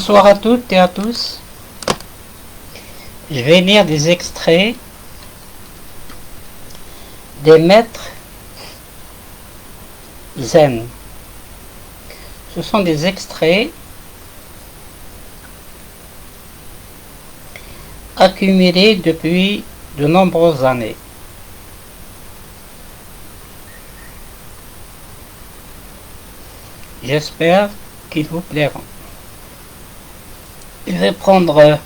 Bonsoir à toutes et à tous. Je vais lire des extraits des maîtres zen. Ce sont des extraits accumulés depuis de nombreuses années. J'espère qu'ils vous plairont. Je vais prendre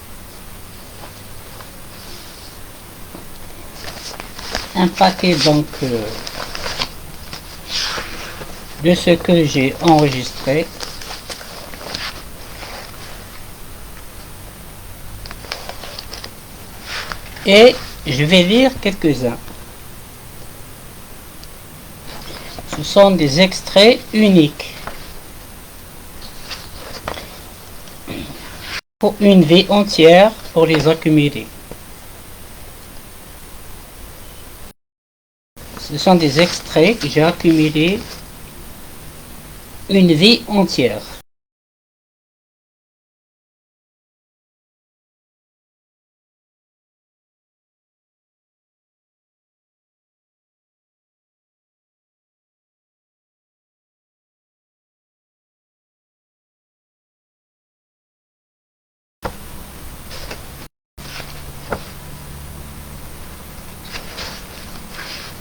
un paquet donc de ce que j'ai enregistré. Et je vais lire quelques-uns. Ce sont des extraits uniques. Pour une vie entière pour les accumuler. Ce sont des extraits que j'ai accumulés une vie entière.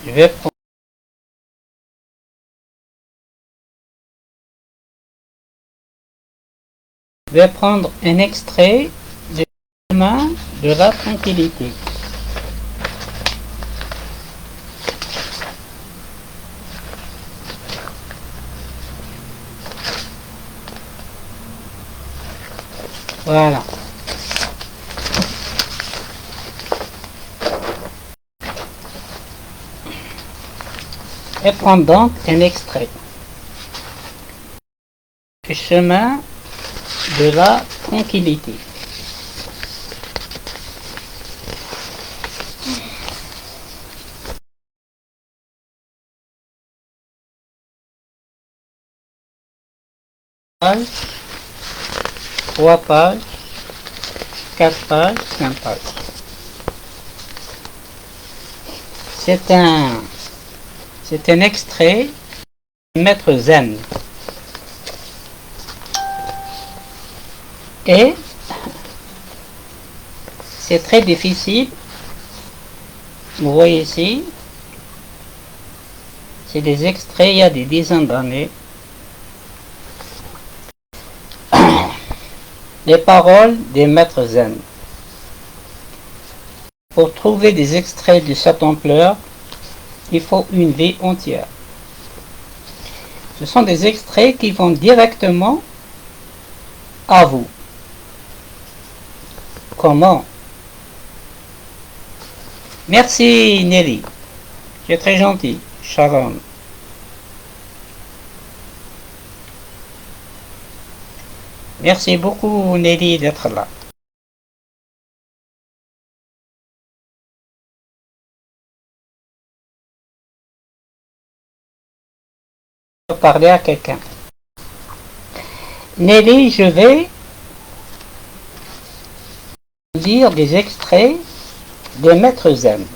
Je vais prendre un extrait du chemin de la tranquillité. Voilà. Et prendre donc un extrait du chemin de la tranquillité. Page, 3 pages, 4 pages, 5 pages. C'est un extrait du maître zen. Et c'est très difficile. Vous voyez ici, c'est des extraits il y a des dizaines d'années. Les paroles des maîtres zen. Pour trouver des extraits de cette ampleur, il faut une vie entière. Ce sont des extraits qui vont directement à vous. Comment? Merci Nelly. Tu es très gentil. Shalom. Merci beaucoup Nelly d'être là. Je vais parler à quelqu'un. Nelly, je vais lire des extraits des maîtres zen.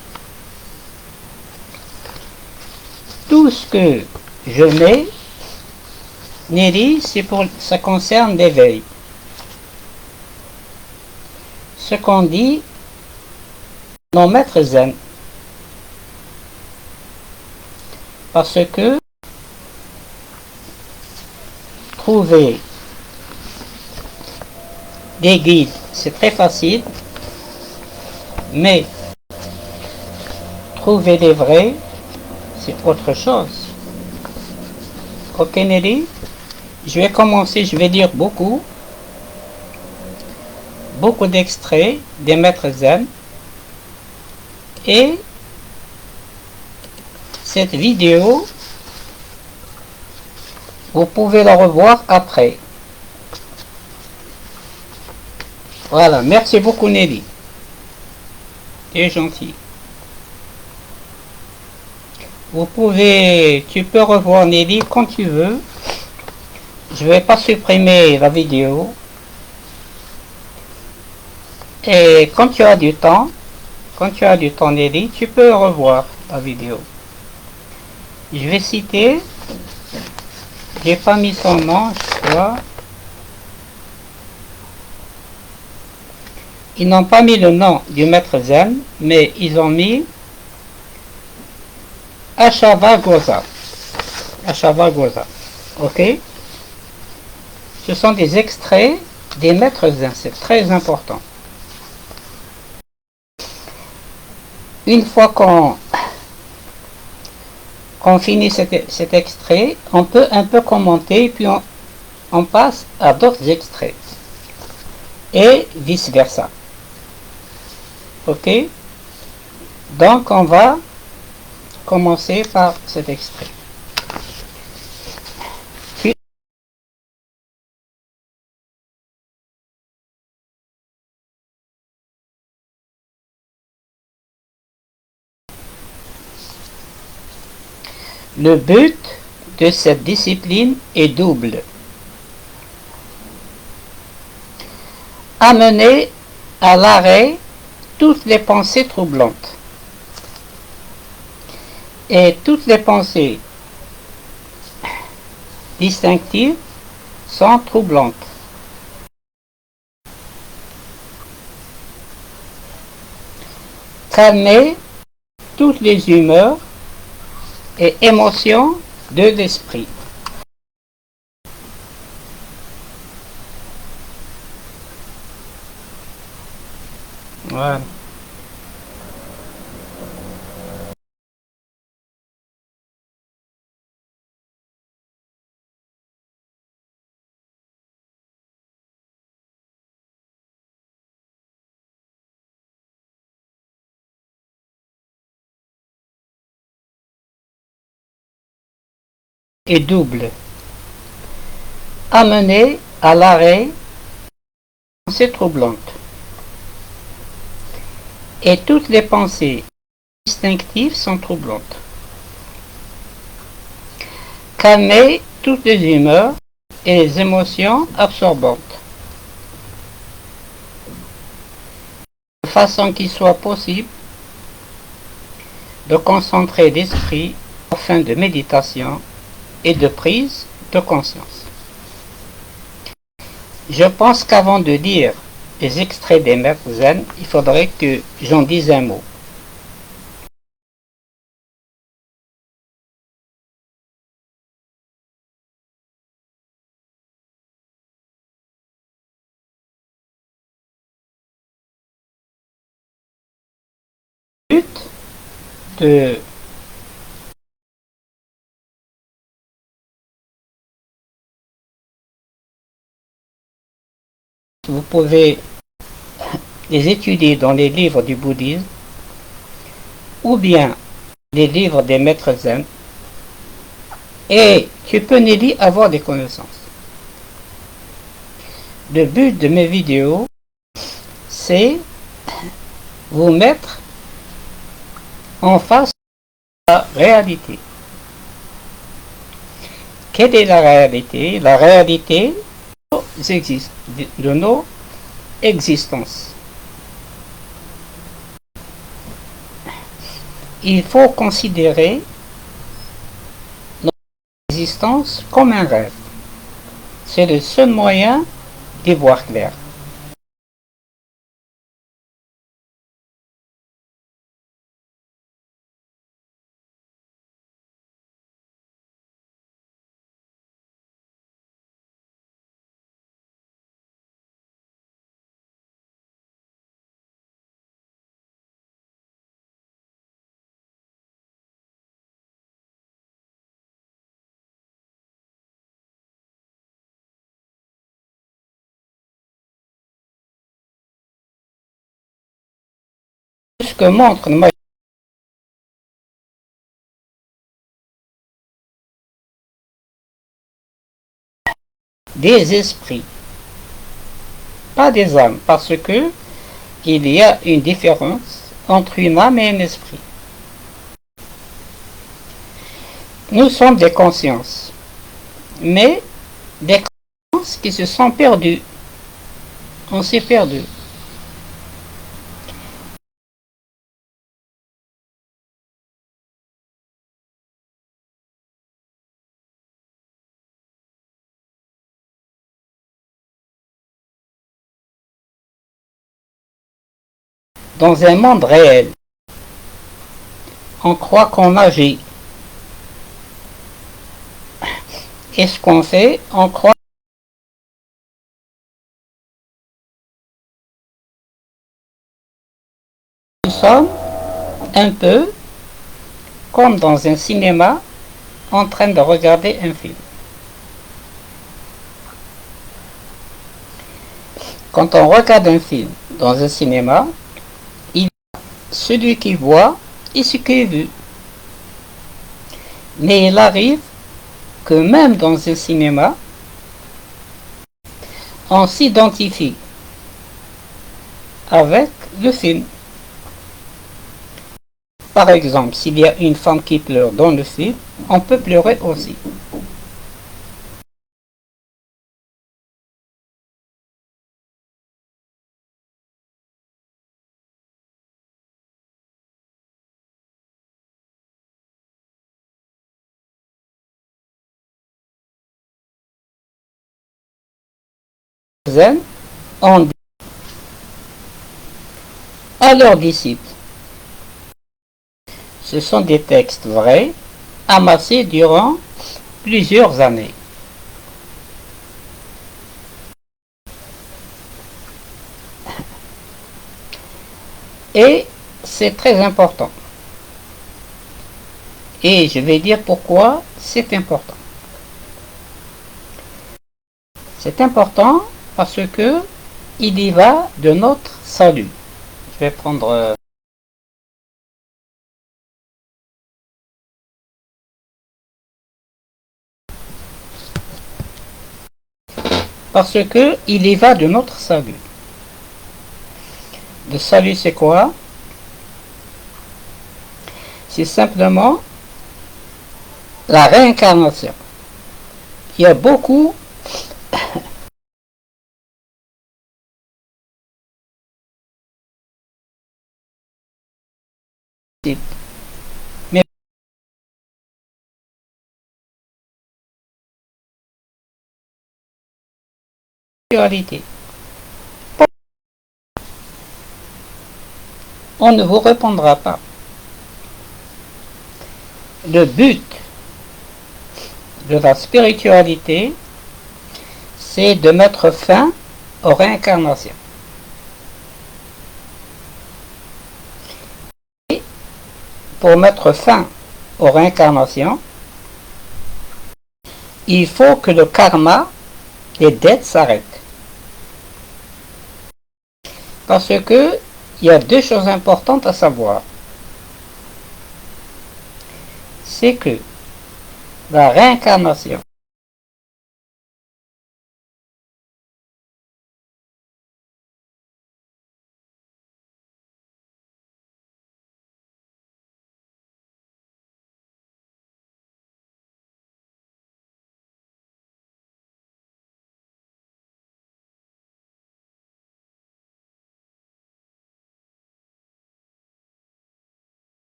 Tout ce que je mets, Nelly, ça concerne l'éveil. Ce qu'on dit, nos maîtres zen. Parce que trouver des guides, c'est très facile, mais trouver les vrais, c'est autre chose. Ok Nelly, je vais commencer, je vais dire beaucoup d'extraits des maîtres zen, et cette vidéo, vous pouvez la revoir après. Voilà, merci beaucoup Nelly. Tu es gentil. Tu peux revoir Nelly quand tu veux. Je vais pas supprimer la vidéo. Et quand tu as du temps, Nelly, tu peux revoir la vidéo. Je vais citer, j'ai pas mis son nom, je crois. Ils n'ont pas mis le nom du maître zen, mais ils ont mis Ashavagosa. Ashavagosa. Ok? Ce sont des extraits des maîtres zen, c'est très important. Une fois qu'on finit cet extrait, on peut un peu commenter, puis on passe à d'autres extraits. Et vice versa. Ok? Donc on va commencer par cet extrait. Le but de cette discipline est double. Amener à l'arrêt toutes les pensées troublantes. Et toutes les pensées distinctives sont troublantes. Calmer toutes les humeurs et émotions de l'esprit. Voilà. Et double. Amener à l'arrêt les pensées troublantes. Et toutes les pensées distinctives sont troublantes. Calmer toutes les humeurs et les émotions absorbantes. De façon qu'il soit possible de concentrer l'esprit aux fins de méditation et de prise de conscience. Je pense qu'avant de dire les extraits des maîtres zen, il faudrait que j'en dise un mot. Le but de vous pouvez les étudier dans les livres du bouddhisme ou bien les livres des maîtres zen et tu peux Nelly avoir des connaissances. Le but de mes vidéos, c'est vous mettre en face de la réalité. Quelle est la réalité? La réalité de nos existences. Il faut considérer notre existence comme un rêve. C'est le seul moyen d'y voir clair. Ce que montre des esprits, pas des âmes, parce que il y a une différence entre une âme et un esprit. Nous sommes des consciences, mais des consciences qui se sont perdues. On s'est perdu. dans un monde réel. On croit qu'on agit. Et ce qu'on fait, on croit que nous sommes un peu comme dans un cinéma en train de regarder un film. Quand on regarde un film dans un cinéma, il y a celui qui voit et ce qui est vu. Mais il arrive que même dans un cinéma, on s'identifie avec le film. Par exemple, s'il y a une femme qui pleure dans le film, on peut pleurer aussi. On dit à leurs disciples. Ce sont des textes vrais, amassés durant plusieurs années. Et c'est très important. Et je vais dire pourquoi c'est important. C'est important parce que il y va de notre salut. Je vais prendre parce que il y va de notre salut. Le salut, c'est quoi? C'est simplement la réincarnation. Il y a beaucoup mais réalité. On ne vous répondra pas. Le but de la spiritualité, c'est de mettre fin aux réincarnations. Et pour mettre fin aux réincarnations, il faut que le karma, les dettes s'arrêtent. Parce que il y a deux choses importantes à savoir. C'est que la réincarnation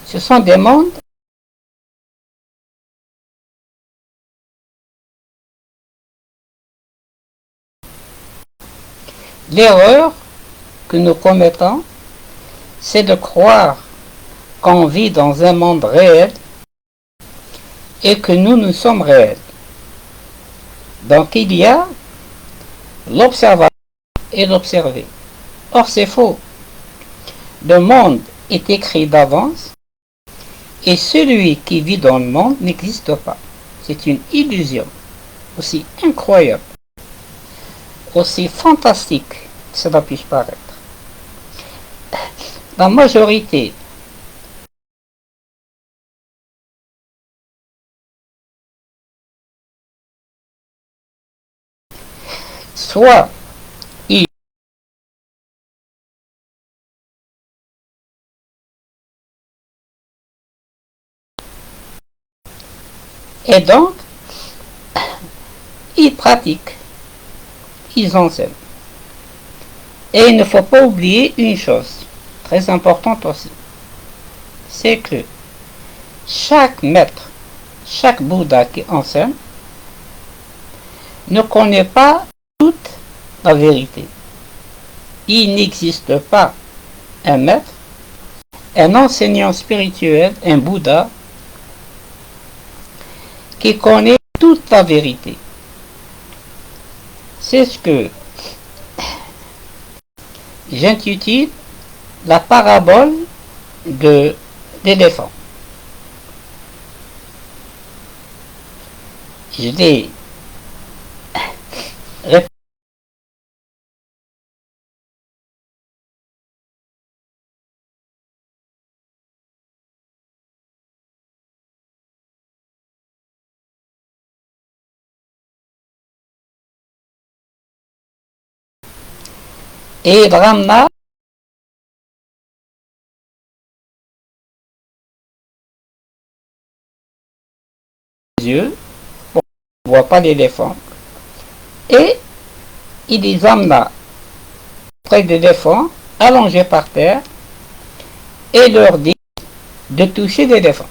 ce sont des mondes l'erreur que nous commettons, c'est de croire qu'on vit dans un monde réel et que nous sommes réels. Donc il y a l'observateur et l'observé. Or c'est faux. Le monde est écrit d'avance et celui qui vit dans le monde n'existe pas. C'est une illusion, aussi incroyable, aussi fantastique que cela puisse paraître. La majorité soit il et donc ils pratiquent, ils enseignent. Et il ne faut pas oublier une chose très importante aussi, c'est que chaque maître, chaque Bouddha qui enseigne ne connaît pas toute la vérité. il n'existe pas un maître, un enseignant spirituel, un Bouddha, qui connaît toute la vérité. C'est ce que j'intitule la parabole de l'éléphant. Je l'ai répété. Et Brahma yeux, on ne voit pas l'éléphant, et il les amena près de l'éléphant, allongé par terre, et leur dit de toucher l'éléphant.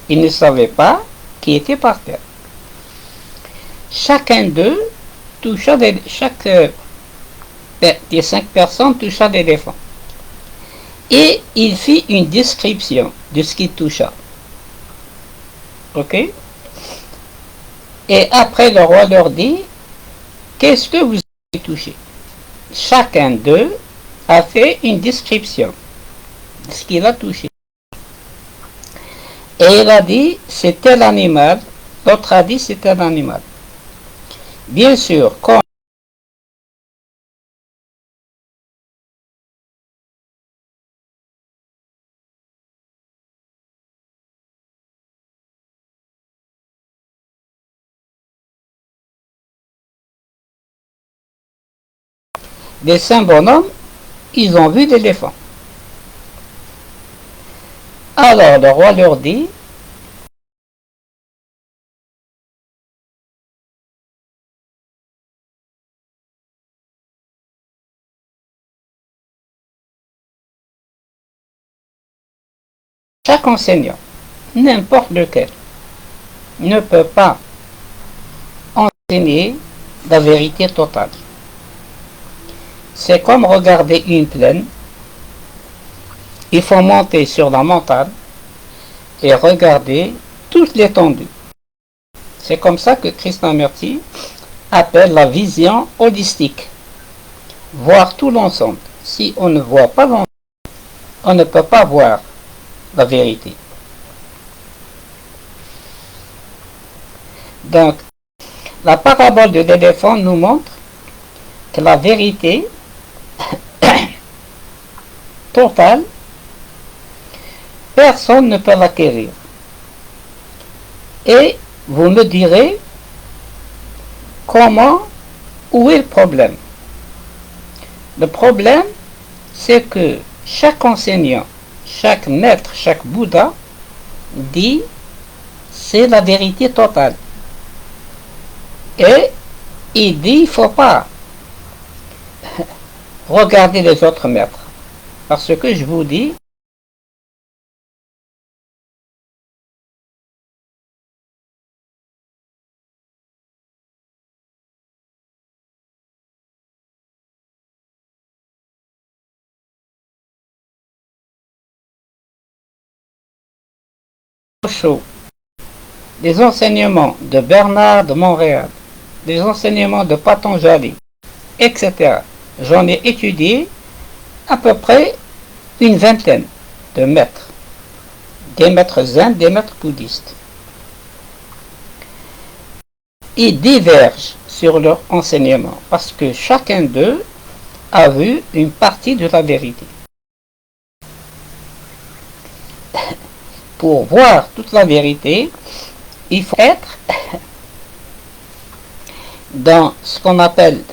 Ils ne savaient pas qui était par terre. Chacun d'eux toucha chaque des 5 personnes toucha l'éléphant. Et il fit une description de ce qu'il toucha. Ok? Et après, le roi leur dit, qu'est-ce que vous avez touché? Chacun d'eux a fait une description de ce qu'il a touché. Et il a dit, c'est tel animal, l'autre a dit, c'est tel animal. Bien sûr, quand les 5 bonhommes, ils ont vu l'éléphant. Alors le roi leur dit, chaque enseignant, n'importe lequel, ne peut pas enseigner la vérité totale. C'est comme regarder une plaine. Il faut monter sur la montagne et regarder toute l'étendue. C'est comme ça que Krishnamurti appelle la vision holistique. Voir tout l'ensemble. Si on ne voit pas l'ensemble, on ne peut pas voir la vérité. Donc, la parabole de l'éléphant nous montre que la vérité totale, personne ne peut l'acquérir. Et vous me direz comment, où est le problème? Le problème, c'est que chaque enseignant, chaque maître, chaque Bouddha dit c'est la vérité totale. Et il dit il ne faut pas regarder les autres maîtres. Parce que je vous dis, chaud, les enseignements de Bernard de Montréal, les enseignements de Patanjali, etc. J'en ai étudié à peu près une vingtaine de maîtres, des maîtres zen, des maîtres bouddhistes. Ils divergent sur leur enseignement parce que chacun d'eux a vu une partie de la vérité. Pour voir toute la vérité, il faut être dans ce qu'on appelle,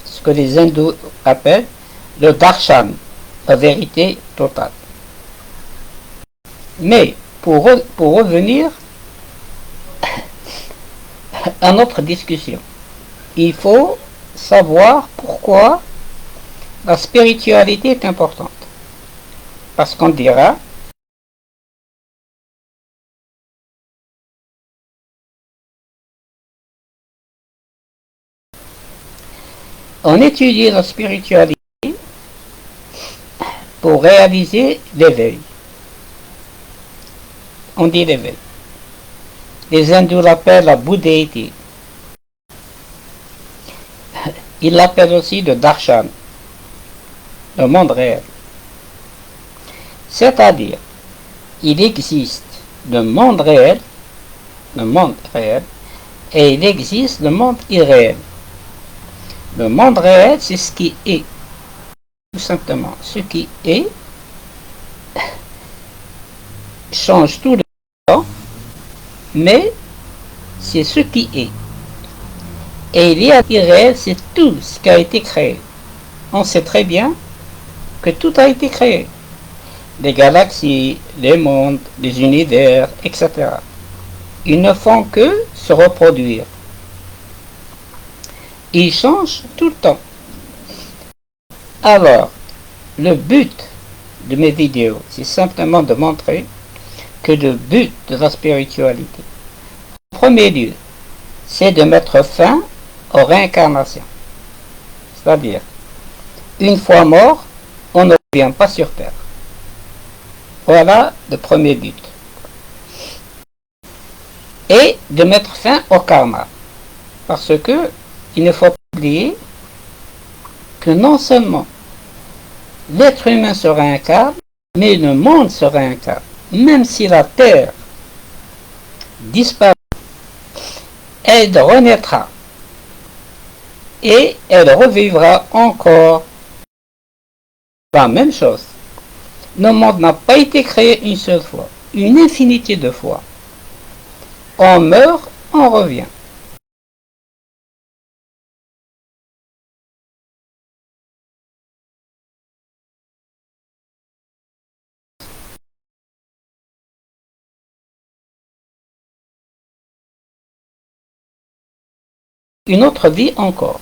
ce que les hindous appellent le darshan, la vérité totale. Mais pour revenir à notre discussion, il faut savoir pourquoi la spiritualité est importante. Parce qu'on dira, On étudie la spiritualité pour réaliser l'éveil. On dit l'éveil. Les hindous l'appellent la bouddhéité. Ils l'appellent aussi le darshan, le monde réel. C'est-à-dire, il existe le monde réel, et il existe le monde irréel. Le monde réel, c'est ce qui est. Tout simplement, ce qui est change tout le temps, mais c'est ce qui est. Et il y a l'irréel, c'est tout ce qui a été créé. On sait très bien que tout a été créé. Les galaxies, les mondes, les univers, etc. Ils ne font que se reproduire. Ils changent tout le temps. Alors, le but de mes vidéos, c'est simplement de montrer que le but de la spiritualité, en premier lieu, c'est de mettre fin aux réincarnations. C'est-à-dire, une fois mort, on ne revient pas sur Terre. Voilà le premier but. Et de mettre fin au karma. Parce que il ne faut pas oublier que non seulement l'être humain se réincarne, mais le monde se réincarne. Même si la Terre disparaît, elle renaîtra. Et elle revivra encore la même chose. Le monde n'a pas été créé une seule fois, une infinité de fois. On meurt, on revient. Une autre vie encore.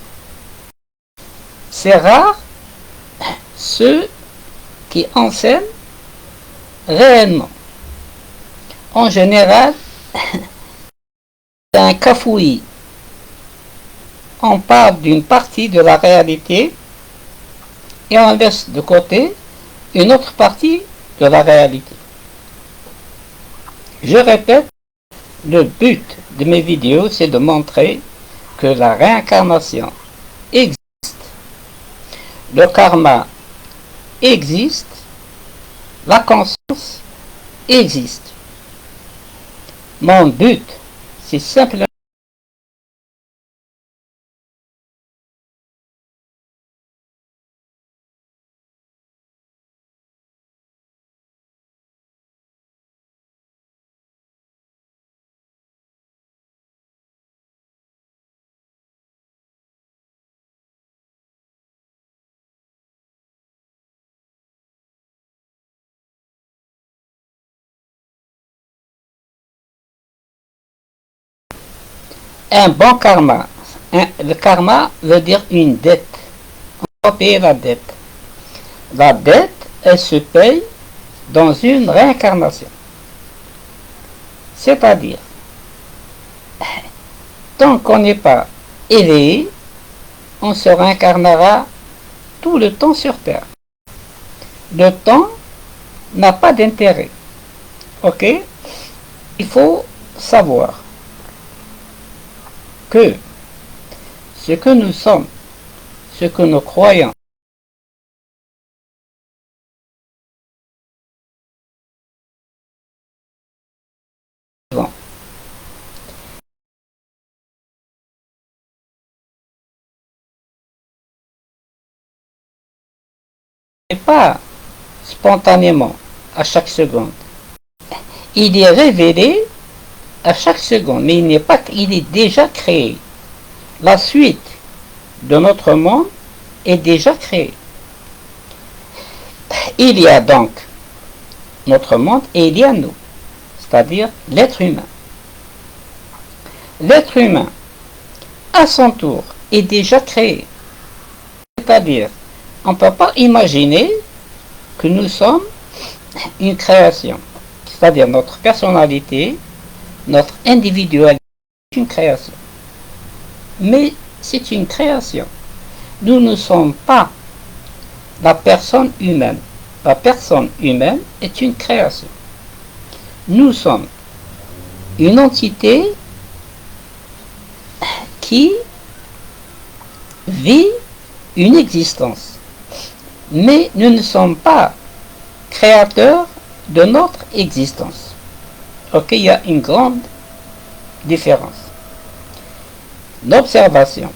C'est rare ceux qui enseignent réellement. En général, c'est un cafouillis. On parle d'une partie de la réalité et on laisse de côté une autre partie de la réalité. Je répète, le but de mes vidéos, c'est de montrer que la réincarnation existe, le karma existe, la conscience existe. Mon but, c'est simplement un bon karma. Le karma veut dire une dette. On doit payer la dette. La dette, elle se paye dans une réincarnation. C'est-à-dire, tant qu'on n'est pas éveillé, on se réincarnera tout le temps sur Terre. Le temps n'a pas d'intérêt. Ok? Il faut savoir que ce que nous sommes, ce que nous croyons, n'est pas spontanément à chaque seconde. Il est révélé à chaque seconde, mais il est déjà créé. La suite de notre monde est déjà créée. Il y a donc notre monde et il y a nous, c'est-à-dire l'être humain. L'être humain, à son tour, est déjà créé. C'est-à-dire, on ne peut pas imaginer que nous sommes une création. C'est-à-dire notre personnalité, notre individualité est une création. Mais c'est une création. Nous ne sommes pas la personne humaine. La personne humaine est une création. Nous sommes une entité qui vit une existence. Mais nous ne sommes pas créateurs de notre existence. Ok, il y a une grande différence. L'observation.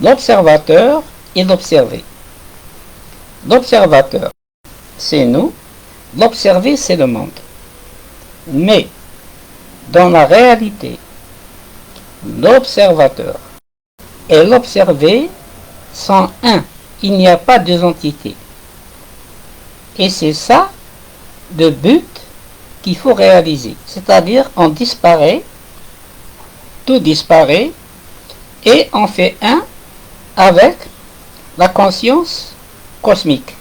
L'observateur et l'observé. L'observateur, c'est nous. L'observé, c'est le monde. Mais, dans la réalité, l'observateur et l'observé sont un. Il n'y a pas deux entités. Et c'est ça le but qu'il faut réaliser. C'est-à-dire, on disparaît, tout disparaît, et on fait un avec la conscience cosmique.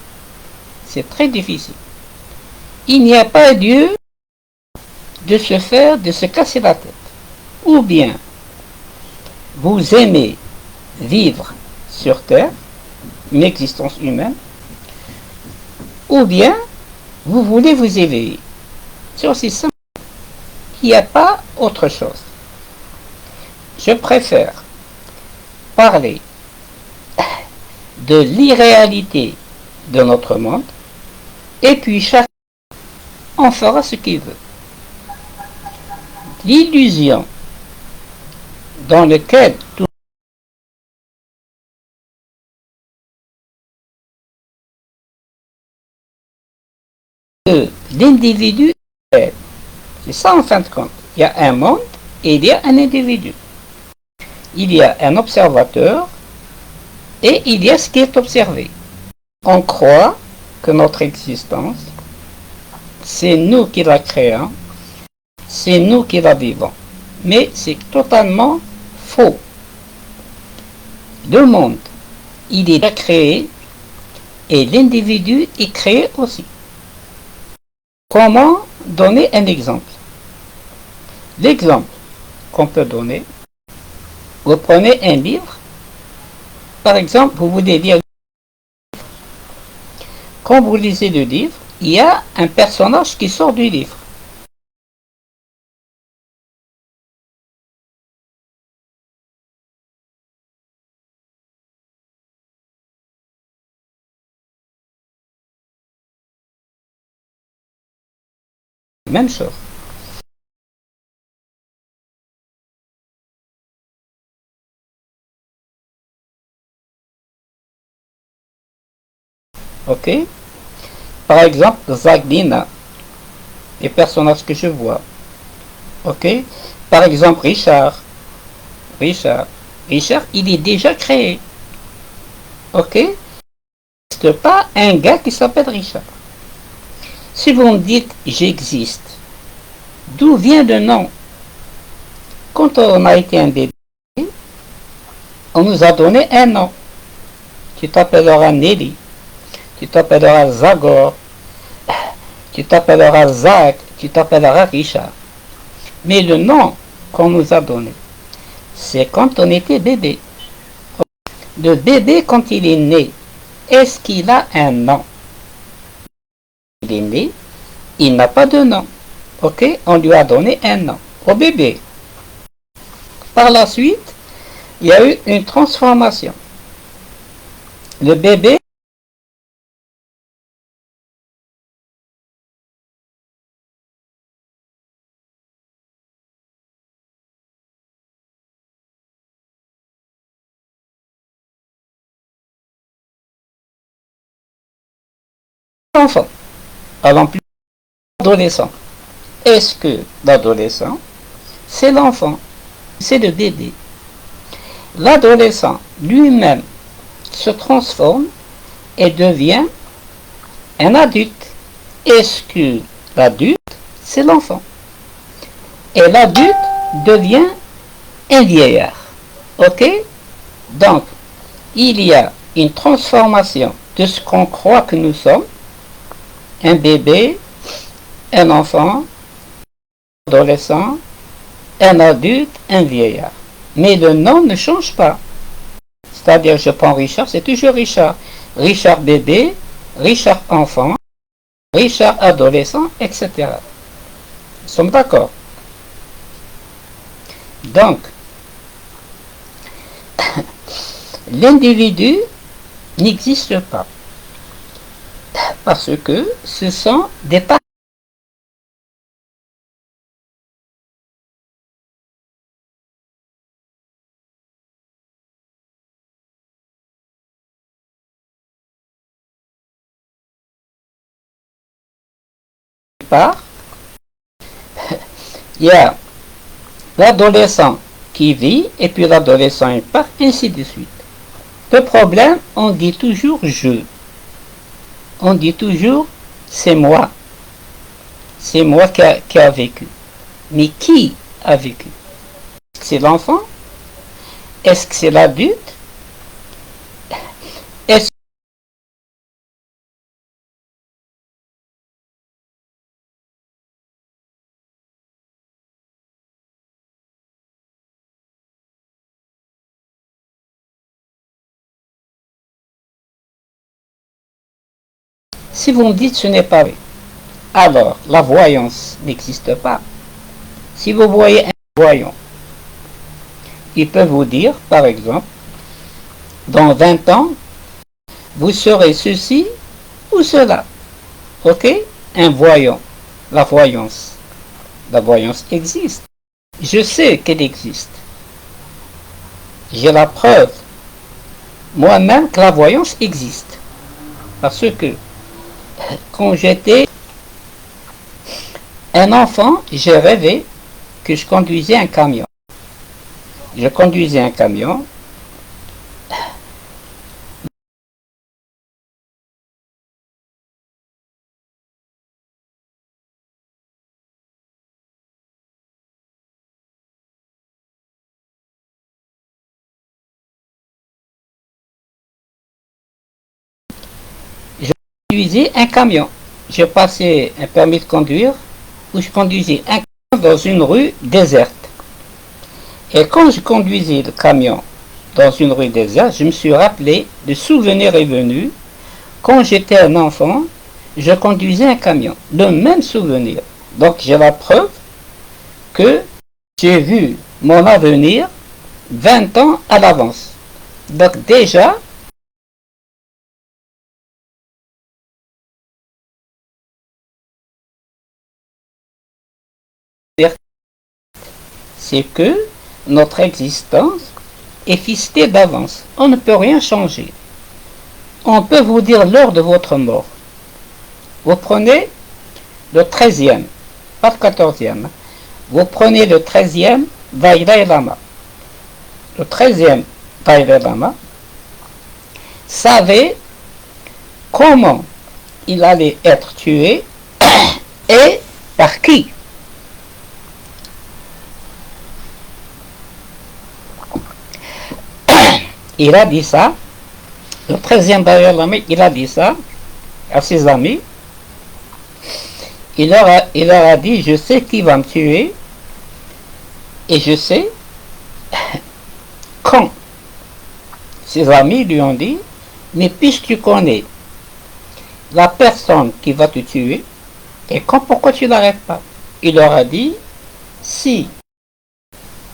C'est très difficile. Il n'y a pas lieu de se casser la tête. Ou bien, vous aimez vivre sur Terre, une existence humaine, ou bien, vous voulez vous éveiller. C'est aussi simple. Il n'y a pas autre chose. Je préfère parler de l'irréalité de notre monde, et puis chacun en fera ce qu'il veut. L'illusion dans laquelle tout l'individu est. C'est ça en fin de compte. Il y a un monde et il y a un individu. Il y a un observateur et il y a ce qui est observé. On croit que notre existence, c'est nous qui la créons, c'est nous qui la vivons. Mais c'est totalement faux. Le monde, il est déjà créé et l'individu est créé aussi. Comment donner un exemple? L'exemple qu'on peut donner, vous prenez un livre, par exemple, vous voulez lire. Quand vous lisez le livre, il y a un personnage qui sort du livre. Même chose. Ok? Par exemple, Zagdina, les personnages que je vois. Ok? Par exemple, Richard, il est déjà créé. Ok? Il n'existe pas un gars qui s'appelle Richard. Si vous me dites j'existe, d'où vient le nom? Quand on a été un bébé, on nous a donné un nom. Tu t'appelleras Nelly, tu t'appelleras Zagor, tu t'appelleras Zach, tu t'appelleras Richard. Mais le nom qu'on nous a donné, c'est quand on était bébé. Le bébé, quand il est né, est-ce qu'il a un nom? Il est né, il n'a pas de nom. Ok? On lui a donné un nom au bébé. Par la suite, il y a eu une transformation. Le bébé enfant, avant plus adolescent. Est-ce que l'adolescent, c'est l'enfant, c'est le bébé? L'adolescent lui-même se transforme et devient un adulte. Est-ce que l'adulte, c'est l'enfant? Et l'adulte devient un vieillard. Ok? Donc, il y a une transformation de ce qu'on croit que nous sommes, un bébé, un enfant, un adolescent, un adulte, un vieillard. Mais le nom ne change pas. C'est-à-dire, je prends Richard, c'est toujours Richard. Richard bébé, Richard enfant, Richard adolescent, etc. Nous sommes d'accord. Donc, l'individu n'existe pas. Parce que ce sont des parts. Il y a l'adolescent qui vit et puis l'adolescent il part, ainsi de suite. Le problème, on dit toujours je. On dit toujours c'est moi. C'est moi qui a vécu. Mais qui a vécu? Est-ce que c'est l'enfant? Est-ce que c'est l'adulte? Est-ce Si vous me dites ce n'est pas vrai, alors la voyance n'existe pas. Si vous voyez un voyant, il peut vous dire, par exemple, dans 20 ans, vous serez ceci ou cela. Ok? Un voyant. La voyance. La voyance existe. Je sais qu'elle existe. J'ai la preuve moi-même que la voyance existe. Parce que quand j'étais un enfant, j'ai rêvé que je conduisais un camion. Je conduisais un camion. Je conduisais un camion. Je passais un permis de conduire où je conduisais un camion dans une rue déserte. Et quand je conduisais le camion dans une rue déserte, je me suis rappelé, le souvenir est venu, quand j'étais un enfant, je conduisais un camion. Le même souvenir. Donc j'ai la preuve que j'ai vu mon avenir 20 ans à l'avance. Donc déjà, c'est que notre existence est ficelée d'avance. On ne peut rien changer. On peut vous dire l'heure de votre mort. Vous prenez le 13e, pas le 14e. Vous prenez le 13e Dalai Lama. Le 13e Dalai Lama savait comment il allait être tué et par qui. Il a dit ça, le 13e Dalai Lama, il a dit ça à ses amis. Il leur a dit, je sais qui va me tuer et je sais quand. Ses amis lui ont dit, mais puisque tu connais la personne qui va te tuer, et quand, pourquoi tu n'arrêtes pas? Il leur a dit, si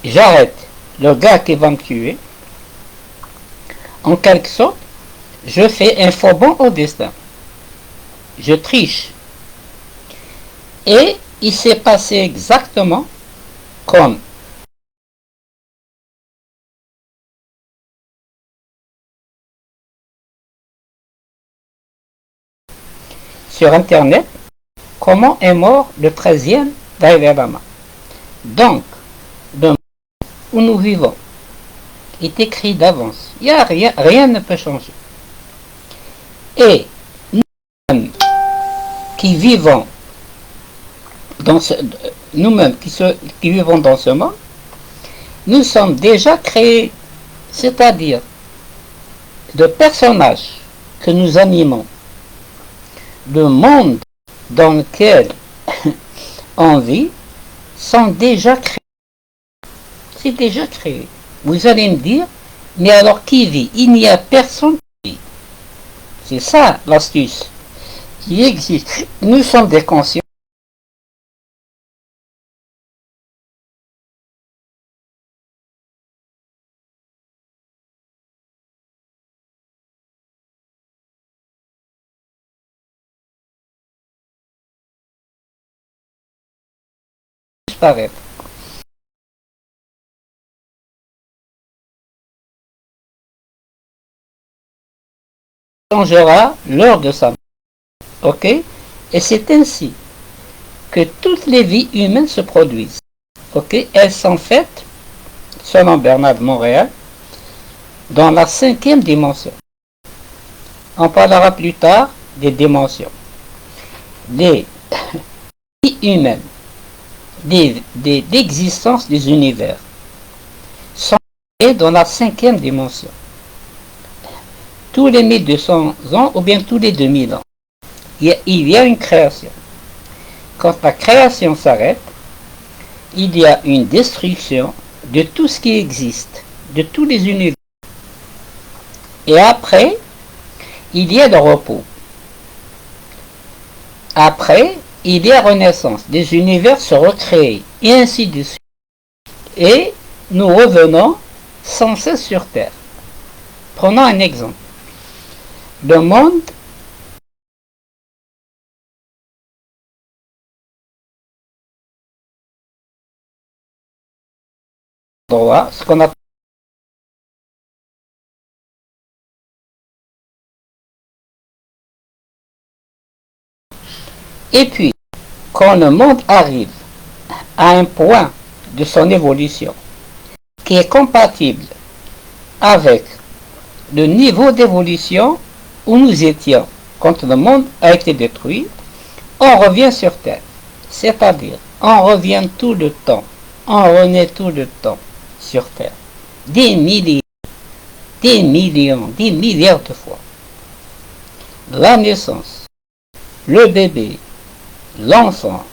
j'arrête le gars qui va me tuer, en quelque sorte, je fais un faux bond au destin. Je triche. Et il s'est passé exactement comme sur Internet, comment est mort le 13e Dalai Lama. Donc, le monde où nous vivons est écrit d'avance. Il y a rien ne peut changer. Et nous-mêmes qui vivons nous-mêmes qui vivons dans ce monde, nous sommes déjà créés, c'est-à-dire de personnages que nous animons. Le monde dans lequel on vit sont déjà créés. C'est déjà créé. Vous allez me dire, Mais alors qui vit? Il n'y a personne qui vit. C'est ça l'astuce. Il existe. Nous sommes des consciences. Disparaître. Changera lors de sa mort. Ok? Et c'est ainsi que toutes les vies humaines se produisent. Ok? Elles sont faites, selon Bernard de Montréal, dans la 5e dimension. On parlera plus tard des dimensions. Les vies humaines, d'existence des univers, sont dans la 5e dimension. Tous les 1200 ans ou bien tous les 2000 ans, il y a une création. Quand la création s'arrête, il y a une destruction de tout ce qui existe, de tous les univers. Et après, il y a le repos. Après, il y a renaissance. Des univers se recréent, et ainsi de suite. Et nous revenons sans cesse sur Terre. Prenons un exemple. Le monde droit, ce qu'on appelle et puis, quand le monde arrive à un point de son évolution qui est compatible avec le niveau d'évolution où nous étions quand le monde a été détruit, on revient sur Terre. C'est-à-dire, on revient tout le temps. On renaît tout le temps sur Terre. Des milliers, des millions, des milliards de fois. La naissance, le bébé, l'enfant,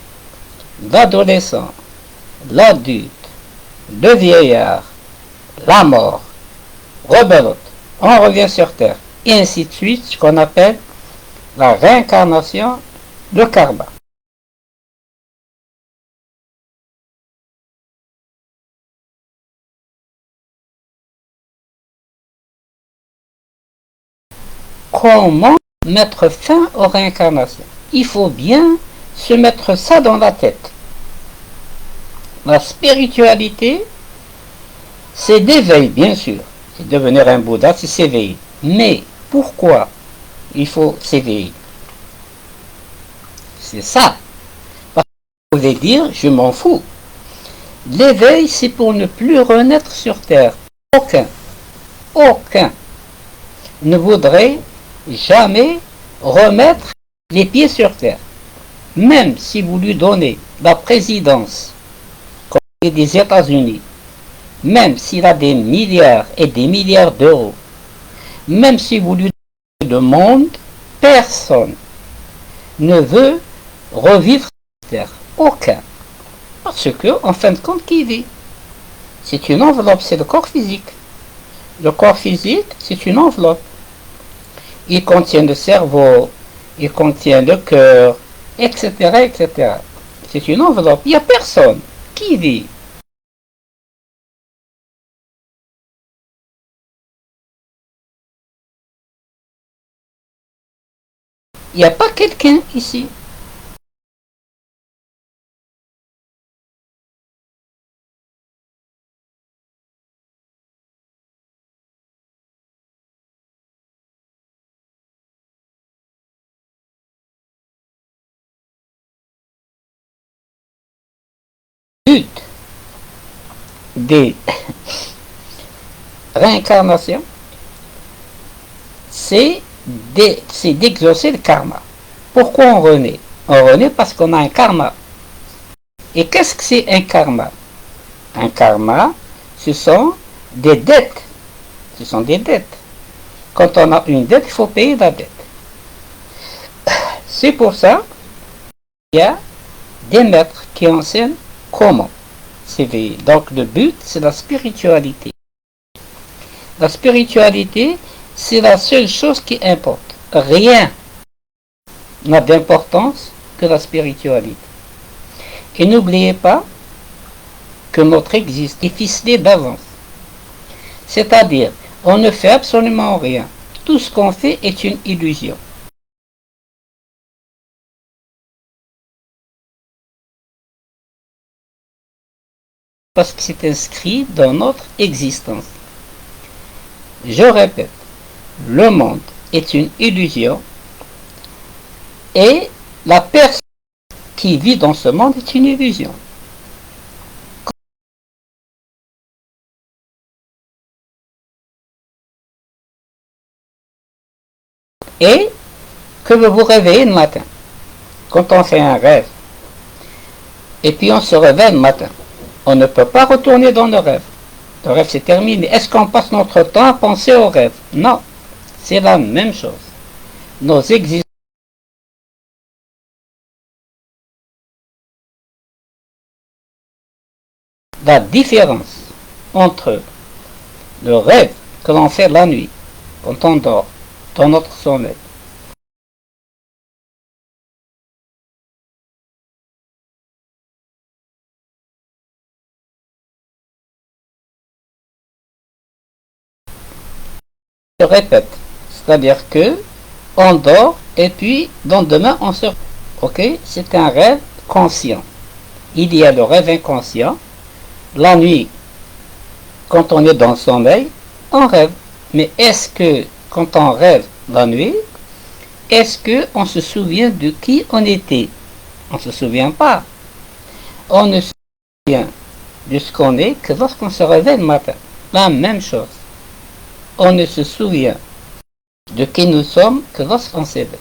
l'adolescent, l'adulte, le vieillard, la mort, rebelote, on revient sur Terre, et ainsi de suite, ce qu'on appelle la réincarnation, le karma. Comment mettre fin aux réincarnations? Il faut bien se mettre ça dans la tête. La spiritualité, c'est d'éveil, bien sûr. C'est devenir un Bouddha, c'est s'éveiller. Mais pourquoi il faut s'éveiller? C'est ça. Parce que vous pouvez dire, je m'en fous. L'éveil, c'est pour ne plus renaître sur Terre. Aucun ne voudrait jamais remettre les pieds sur Terre. Même si vous lui donnez la présidence des États-Unis, même s'il a des milliards et des milliards d'euros, même si vous lui donnez le monde, personne ne veut revivre sur Terre. Aucun. Parce que, en fin de compte, qui vit? C'est une enveloppe, c'est le corps physique. Le corps physique, c'est une enveloppe. Il contient le cerveau, il contient le cœur, etc., etc. C'est une enveloppe. Il n'y a personne qui vit. Il n'y a pas quelqu'un ici. Le but des réincarnations, c'est d'exaucer le karma. Pourquoi on renaît? On renaît parce qu'on a un karma. Et qu'est-ce que c'est un karma? Un karma, ce sont des dettes. Ce sont des dettes. Quand on a une dette, il faut payer la dette. C'est pour ça qu'il y a des maîtres qui enseignent comment s'éveiller. Donc le but, c'est la spiritualité. La spiritualité, c'est la seule chose qui importe. Rien n'a d'importance que la spiritualité. Et n'oubliez pas que notre existence est ficelée d'avance. C'est-à-dire, on ne fait absolument rien. Tout ce qu'on fait est une illusion. Parce que c'est inscrit dans notre existence. Je répète, le monde est une illusion et la personne qui vit dans ce monde est une illusion. Et que vous vous réveillez le matin, quand on fait un rêve, et puis on se réveille le matin, on ne peut pas retourner dans le rêve. Le rêve c'est terminé. Est-ce qu'on passe notre temps à penser au rêve? Non, c'est la même chose. Nos existences. La différence entre le rêve que l'on fait la nuit, quand on dort, dans notre sommeil, se répète. C'est-à-dire que on dort et puis dans demain on se... Ok, c'est un rêve conscient. Il y a le rêve inconscient. La nuit, quand on est dans le sommeil, on rêve. Mais est-ce que quand on rêve la nuit, est-ce qu'on se souvient de qui on était? On ne se souvient pas. On ne se souvient de ce qu'on est que lorsqu'on se réveille le matin. La même chose. On ne se souvient de qui nous sommes que lorsqu'on s'éveille.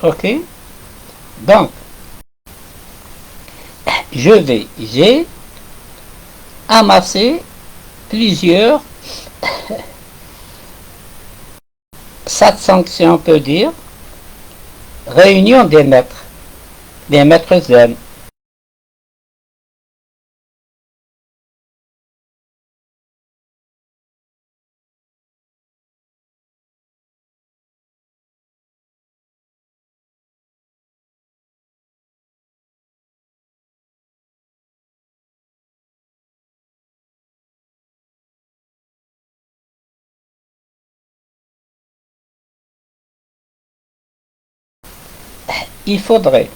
Ok? Donc, j'ai amassé plusieurs satsang, on peut dire, réunion des maîtres zen. Il faudrait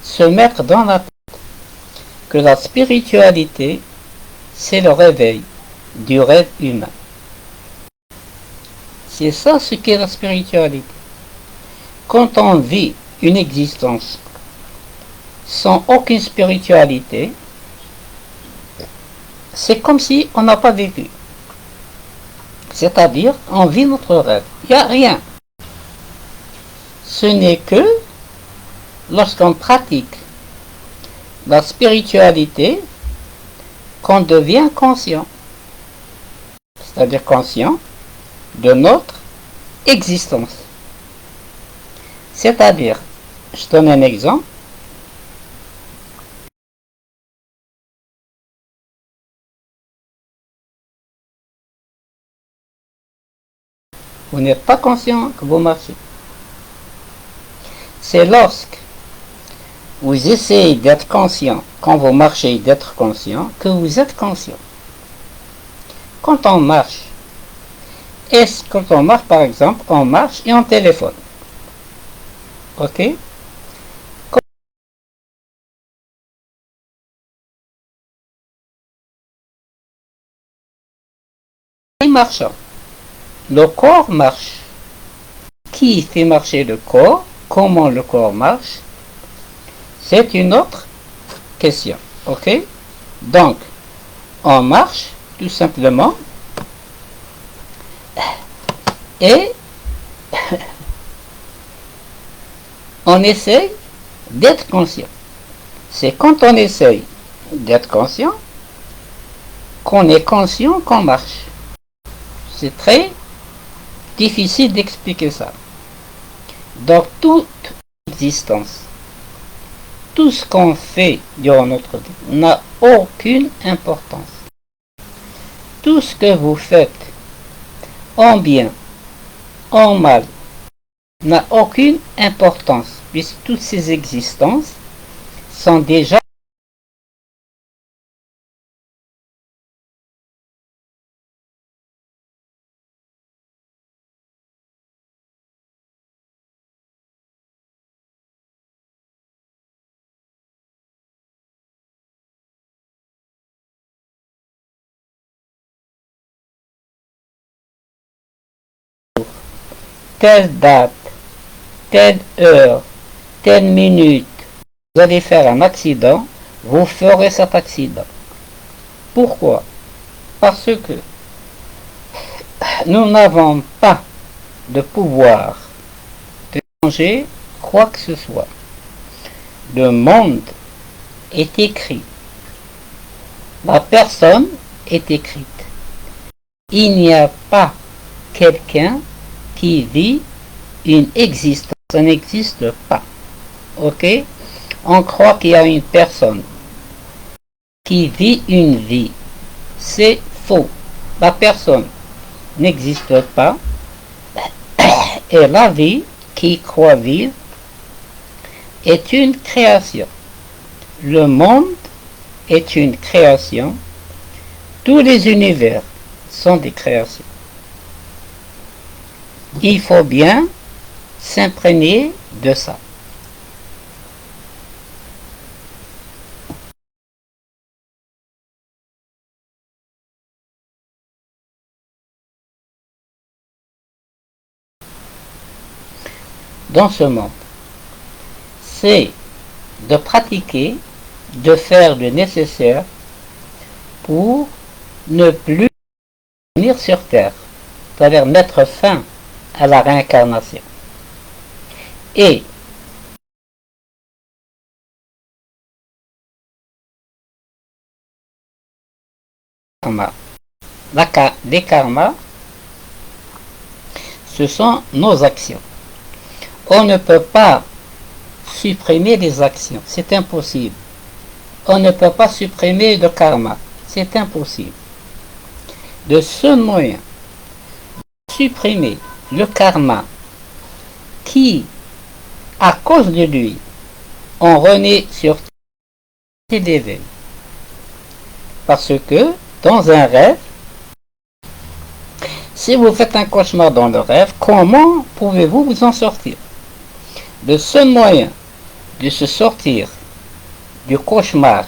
se mettre dans la tête que la spiritualité, c'est le réveil du rêve humain. C'est ça ce qu'est la spiritualité. Quand on vit une existence sans aucune spiritualité, c'est comme si on n'a pas vécu. C'est-à-dire, on vit notre rêve. Il n'y a rien. Ce n'est que lorsqu'on pratique la spiritualité qu'on devient conscient. C'est-à-dire conscient de notre existence. C'est-à-dire, je donne un exemple. Vous n'êtes pas conscient que vous marchez. C'est lorsque vous essayez d'être conscient, quand vous marchez d'être conscient, que vous êtes conscient. Quand on marche, quand on marche par exemple, on marche et on téléphone. Ok? Marchant. Le corps marche. Qui fait marcher le corps? Comment le corps marche? C'est une autre question. Ok? Donc, on marche tout simplement et on essaye d'être conscient. C'est quand on essaye d'être conscient qu'on est conscient qu'on marche. C'est très difficile d'expliquer ça. Donc toute existence, tout ce qu'on fait durant notre vie n'a aucune importance. tout ce que vous faites, en bien, en mal, n'a aucune importance, puisque toutes ces existences sont déjà telle date, telle heure, telle minute. Vous allez faire un accident, vous ferez cet accident. Pourquoi? Parce que nous n'avons pas de pouvoir de changer quoi que ce soit. Le monde est écrit. La personne est écrite. Il n'y a pas quelqu'un qui vit une existence. Ça n'existe pas. Ok? On croit qu'il y a une personne qui vit une vie. C'est faux. La personne n'existe pas. Et la vie qui croit vivre est une création. Le monde est une création. Tous les univers sont des créations. Il faut bien s'imprégner de ça. Dans ce monde, c'est de pratiquer, de faire le nécessaire pour ne plus venir sur Terre, c'est-à-dire mettre fin à la réincarnation. Et les karmas, ce sont nos actions. On ne peut pas supprimer les actions, c'est impossible. On ne peut pas supprimer le karma, c'est impossible. Le seul moyen de supprimer le karma qui, à cause de lui, on renaît sur terre d'éveil. Parce que, dans un rêve, si vous faites un cauchemar dans le rêve, comment pouvez-vous vous en sortir? Le seul moyen de se sortir du cauchemar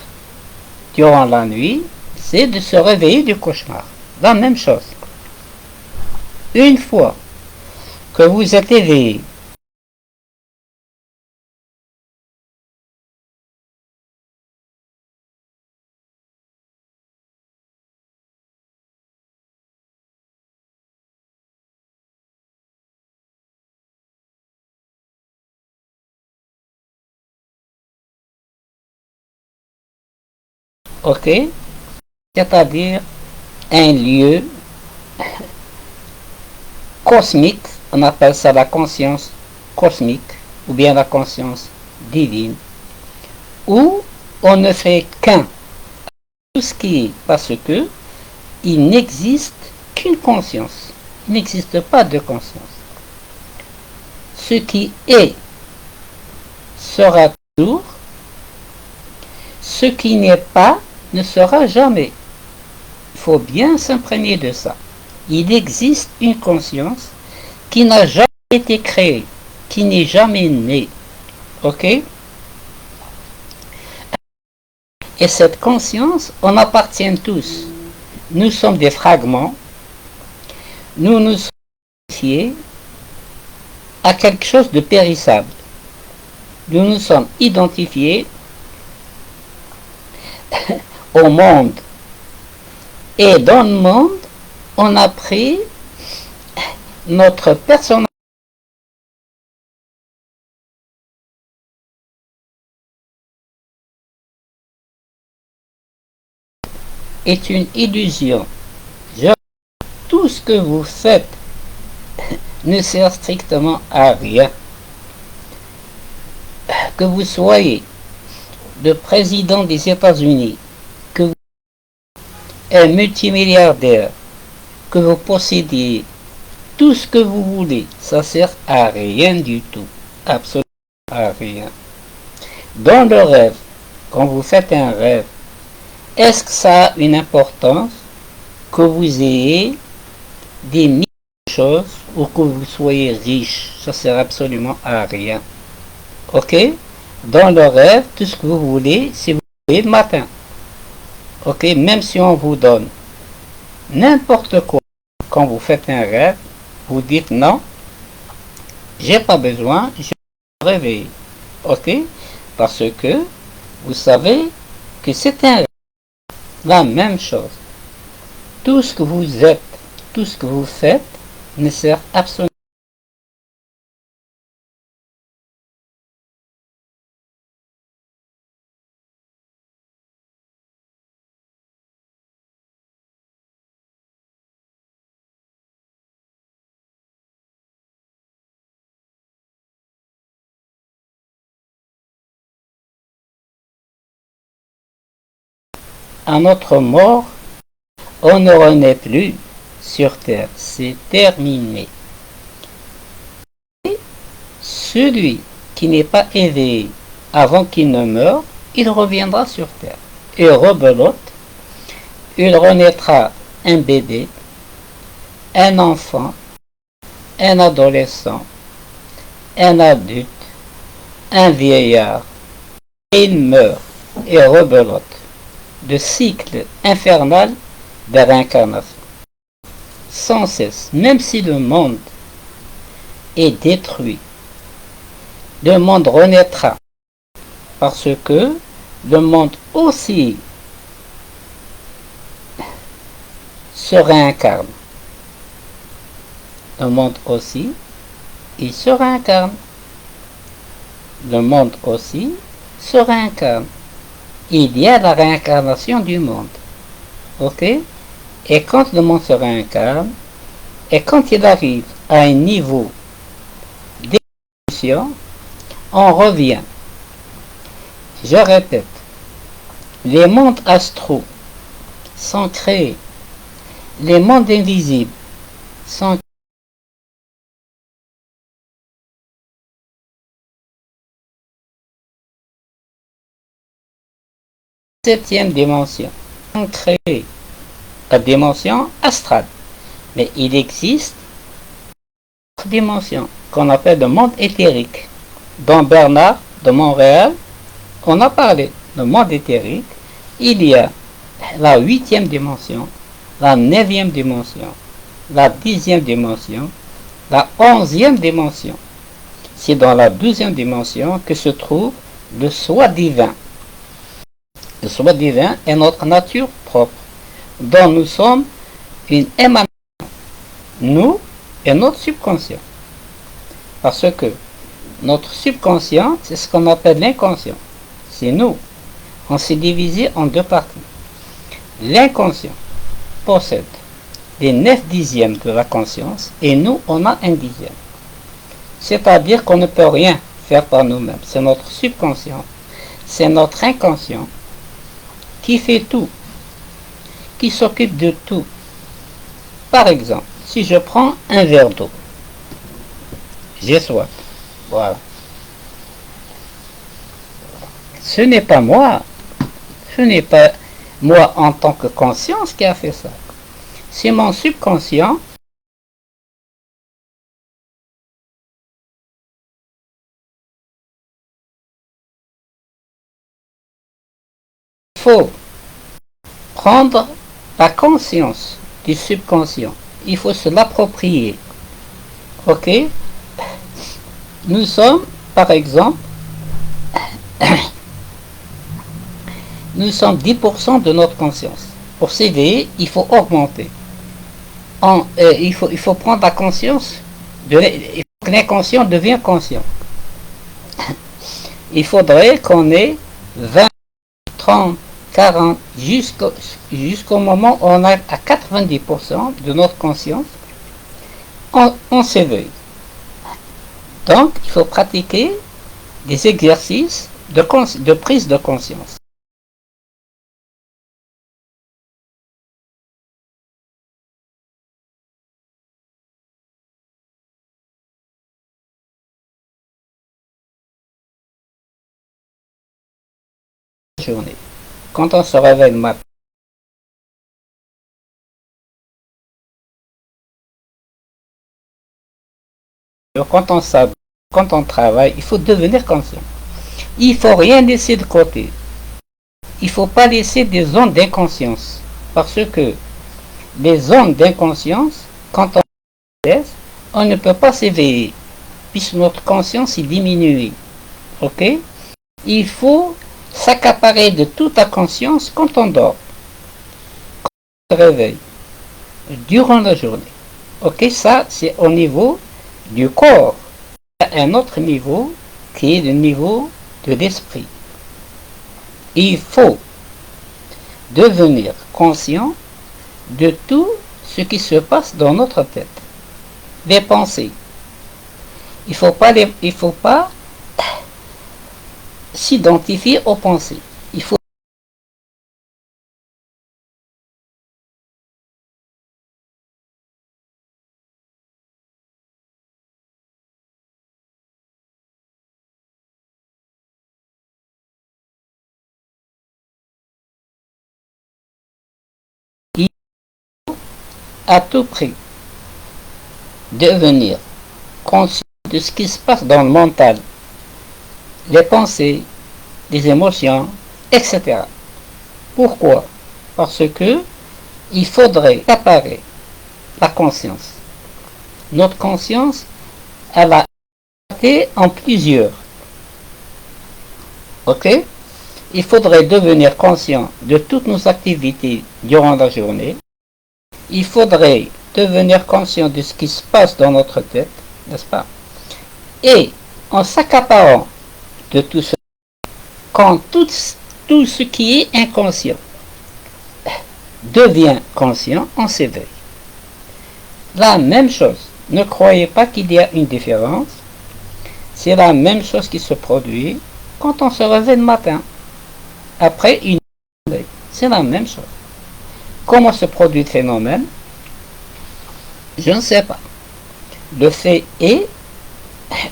durant la nuit, c'est de se réveiller du cauchemar. La même chose. Une fois que vous êtes éveillé, ok, c'est-à-dire un lieu cosmique, on appelle ça la conscience cosmique ou bien la conscience divine, où on ne fait qu'un tout ce qui est, parce que il n'existe qu'une conscience, il n'existe pas de conscience. Ce qui est sera toujours, ce qui n'est pas ne sera jamais. Il faut bien s'imprégner de ça. Il existe une conscience qui n'a jamais été créée, qui n'est jamais née. Ok? Et cette conscience, on appartient tous. Nous sommes des fragments. Nous nous sommes identifiés à quelque chose de périssable. Nous nous sommes identifiés au monde. Et dans le monde, on a pris notre personnalité est une illusion. Tout ce que vous faites ne sert strictement à rien. Que vous soyez le président des États-Unis, que vous un multimilliardaire, que vous possédiez tout ce que vous voulez, ça sert à rien du tout. Absolument à rien. Dans le rêve, quand vous faites un rêve, est-ce que ça a une importance que vous ayez des milliers de choses ou que vous soyez riche? Ça sert absolument à rien. Ok? Dans le rêve, tout ce que vous voulez, si vous voulez le matin. Ok? Même si on vous donne n'importe quoi, quand vous faites un rêve, vous dites non, j'ai pas besoin, je vais me réveiller. Ok? Parce que vous savez que c'est un rêve. La même chose. Tout ce que vous êtes, tout ce que vous faites ne sert absolument à notre mort. On ne renaît plus sur terre. C'est terminé. Et celui qui n'est pas éveillé avant qu'il ne meure, il reviendra sur terre. Et rebelote, il renaîtra un bébé, un enfant, un adolescent, un adulte, un vieillard. Et il meurt et rebelote. Le cycle infernal de réincarnation. Sans cesse, même si le monde est détruit, le monde renaîtra parce que le monde aussi se réincarne. Le monde aussi, il se réincarne. Le monde aussi se réincarne. Il y a la réincarnation du monde. Ok? Et quand le monde se réincarne, et quand il arrive à un niveau d'évolution, on revient. Je répète, les mondes astraux sont créés. Les mondes invisibles sont septième dimension. Sont créés la dimension astrale. Mais il existe une dimension qu'on appelle le monde éthérique. Dans Bernard de Montréal, on a parlé du monde éthérique. Il y a la huitième dimension, la neuvième dimension, la dixième dimension, la onzième dimension. C'est dans la douzième dimension que se trouve le soi divin. Le soi divin est notre nature propre, dont nous sommes une émanation. Nous et notre subconscient. Parce que notre subconscient, c'est ce qu'on appelle l'inconscient. C'est nous. On s'est divisé en deux parties. L'inconscient possède les 9 dixièmes de la conscience et nous, on a un dixième. C'est-à-dire qu'on ne peut rien faire par nous-mêmes. C'est notre subconscient, c'est notre inconscient qui fait tout, qui s'occupe de tout. Par exemple, si je prends un verre d'eau, j'ai soif. Voilà. Ce n'est pas moi. Ce n'est pas moi en tant que conscience qui a fait ça. C'est mon subconscient. Il faut prendre la conscience du subconscient. Il faut se l'approprier. Ok? Nous sommes, par exemple, nous sommes 10% de notre conscience. Pour s'éveiller, il faut augmenter. Il faut prendre la conscience, il faut que l'inconscient devienne conscient. Il faudrait qu'on ait 20, 30, 40, jusqu'au moment où on arrive à 90% de notre conscience, on s'éveille. Donc, il faut pratiquer des exercices de prise de conscience. journée. Quand on se réveille le matin, quand on travaille, il faut devenir conscient. Il ne faut rien laisser de côté. Il ne faut pas laisser des zones d'inconscience. Parce que les zones d'inconscience, quand on laisse, on ne peut pas s'éveiller. Puisque notre conscience est diminuée. Ok? Il faut s'accaparer de toute la conscience quand on dort. Quand on se réveille. Durant la journée. Ok? Ça, c'est au niveau du corps. Il y a un autre niveau qui est le niveau de l'esprit. Il faut devenir conscient de tout ce qui se passe dans notre tête. Les pensées. Il ne faut pas s'identifier aux pensées. Il faut à tout prix devenir conscient de ce qui se passe dans le mental, les pensées, les émotions, etc. Pourquoi? Parce que il faudrait accaparer la conscience. Notre conscience, elle a été en plusieurs. Ok? Il faudrait devenir conscient de toutes nos activités durant la journée. Il faudrait devenir conscient de ce qui se passe dans notre tête, n'est-ce pas? Et en s'accaparant de tout ça, quand tout ce qui est inconscient devient conscient, on s'éveille. La même chose. Ne croyez pas qu'il y a une différence. C'est la même chose qui se produit quand on se réveille le matin. Après une journée, c'est la même chose. Comment se produit le phénomène? Je ne sais pas. Le fait est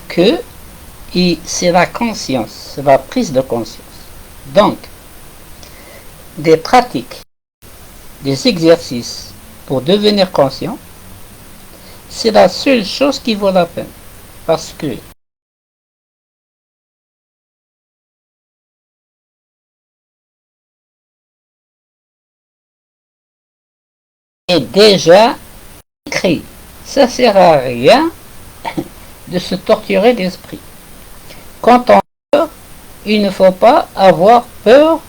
que c'est la conscience, c'est la prise de conscience. Donc, des pratiques, des exercices pour devenir conscient, c'est la seule chose qui vaut la peine. Parce que est déjà écrit. Ça ne sert à rien de se torturer l'esprit. Quand on meurt, il ne faut pas avoir peur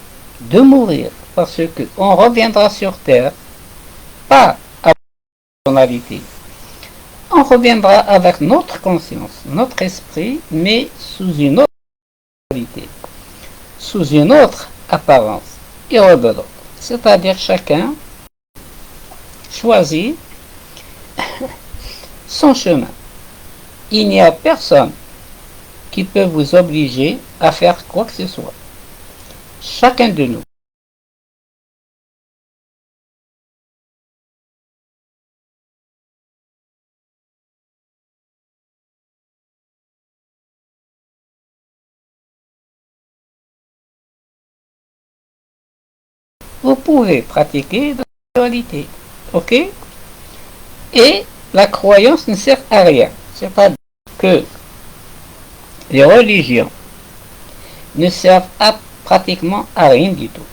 de mourir. Parce qu'on reviendra sur Terre, pas avec notre personnalité. On reviendra avec notre conscience, notre esprit, mais sous une autre qualité, sous une autre apparence. Et rebelote. C'est-à-dire chacun choisit son chemin. Il n'y a personne qui peut vous obliger à faire quoi que ce soit. Chacun de nous. Vous pouvez pratiquer la spiritualité. Ok? Et la croyance ne sert à rien. C'est-à-dire que les religions ne servent pratiquement à rien du tout.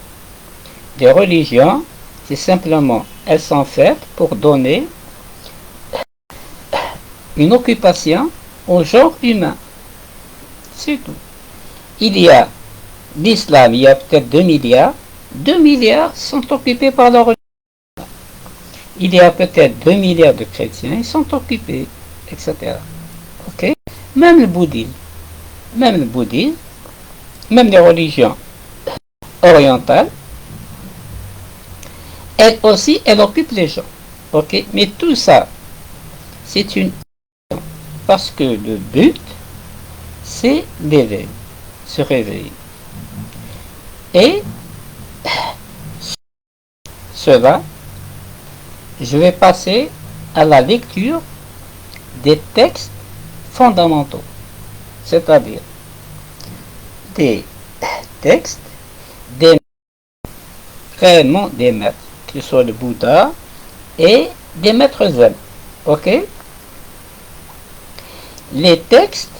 Les religions, c'est simplement, elles sont faites pour donner une occupation au genre humain. C'est tout. Il y a l'islam, il y a peut-être 2 milliards. 2 milliards sont occupés par la religion. Il y a peut-être 2 milliards de chrétiens, ils sont occupés, etc. Ok? Même le bouddhisme, même les religions orientales, elles aussi, elles occupent les gens. Ok? Mais tout ça, c'est une parce que le but, c'est d'éveiller, se réveiller. Et cela, je vais passer à la lecture des textes fondamentaux, c'est-à-dire des textes des réellement des maîtres, que ce soit le Bouddha et des maîtres zen. Ok? Les textes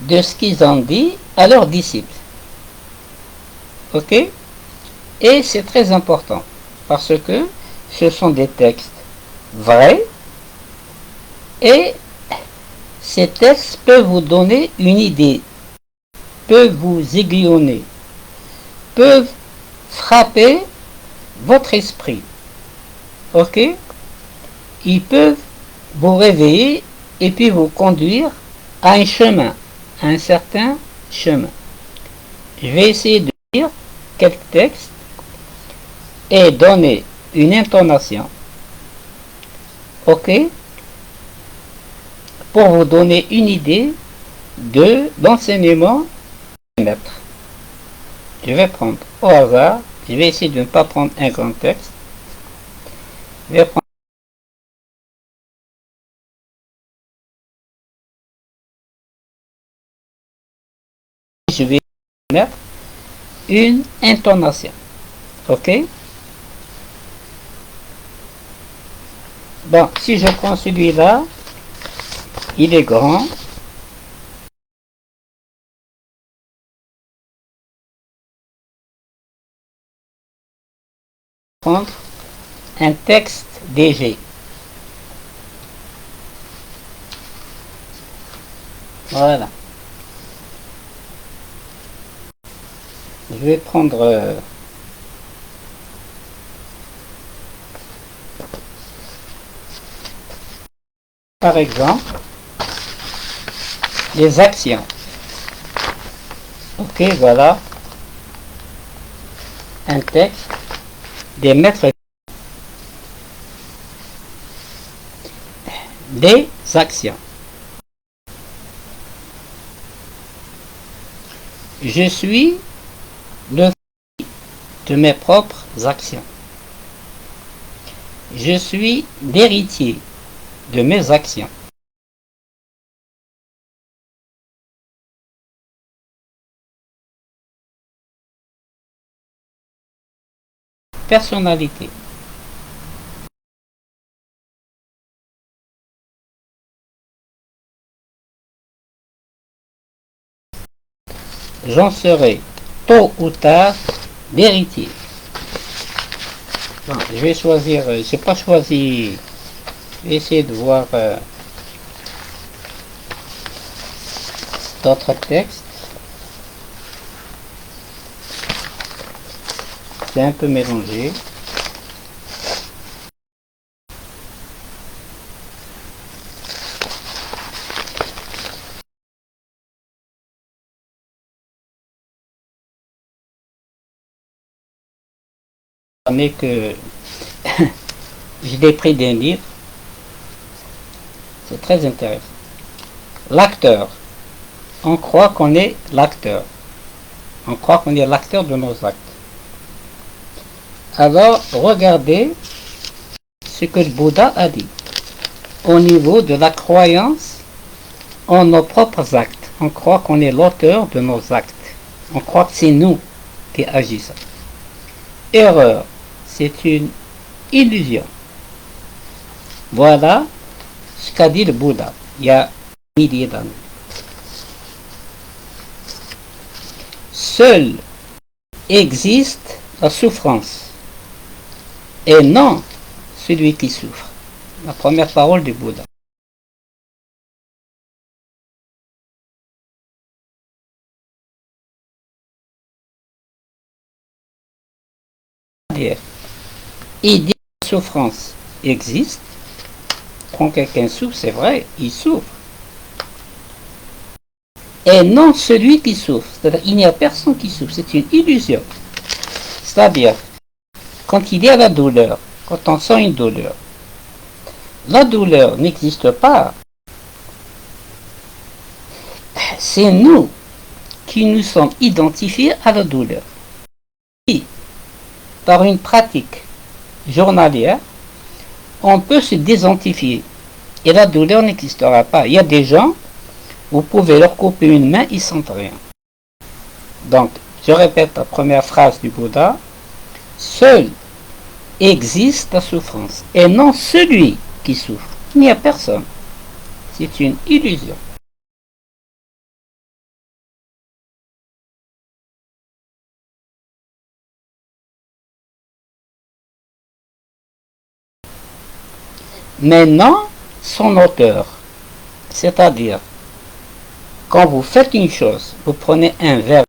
de ce qu'ils ont dit à leurs disciples. Ok? Et c'est très important parce que ce sont des textes vrais et ces textes peuvent vous donner une idée, peuvent vous aiguillonner, peuvent frapper votre esprit. Ok? Ils peuvent vous réveiller et puis vous conduire à un chemin, à un certain chemin. Je vais essayer de lire quelques textes et donner une intonation. Ok? Pour vous donner une idée de l'enseignement du maître. Je vais prendre au hasard, je vais essayer de ne pas prendre un grand texte. Je vais prendre je vais mettre une intonation. Ok? Bon, si je prends celui-là, il est grand. Prendre un texte DG. Voilà. Je vais prendre par exemple les actions. Ok, voilà un texte des maîtres des actions. Je suis le fruit de mes propres actions. Je suis l'héritier de mes actions. Personnalité. J'en serai tôt ou tard l'héritier. Bon, je vais choisir, je n'ai pas choisi, je vais essayer de voir d'autres textes. C'est un peu mélangé. Mais que je l'ai pris d'un livre. C'est très intéressant. L'acteur. On croit qu'on est l'acteur. On croit qu'on est l'acteur de nos actes. Alors, regardez ce que le Bouddha a dit. Au niveau de la croyance en nos propres actes. On croit qu'on est l'auteur de nos actes. On croit que c'est nous qui agissons. Erreur. C'est une illusion. Voilà ce qu'a dit le Bouddha il y a milliers d'années. Seul existe la souffrance et non celui qui souffre. La première parole du Bouddha. Il dit que la souffrance existe. Quand quelqu'un souffre, c'est vrai, il souffre. Et non celui qui souffre. C'est-à-dire il n'y a personne qui souffre. C'est une illusion. C'est-à-dire, quand il y a la douleur, quand on sent une douleur, la douleur n'existe pas. C'est nous qui nous sommes identifiés à la douleur. Et par une pratique journalière, on peut se désidentifier et la douleur n'existera pas. Il y a des gens, vous pouvez leur couper une main, ils ne sentent rien. Donc, Je répète la première phrase du Bouddha. Seul existe la souffrance et non celui qui souffre. Il n'y a personne. C'est une illusion. Maintenant, son auteur, c'est-à-dire, quand vous faites une chose, vous prenez un verbe.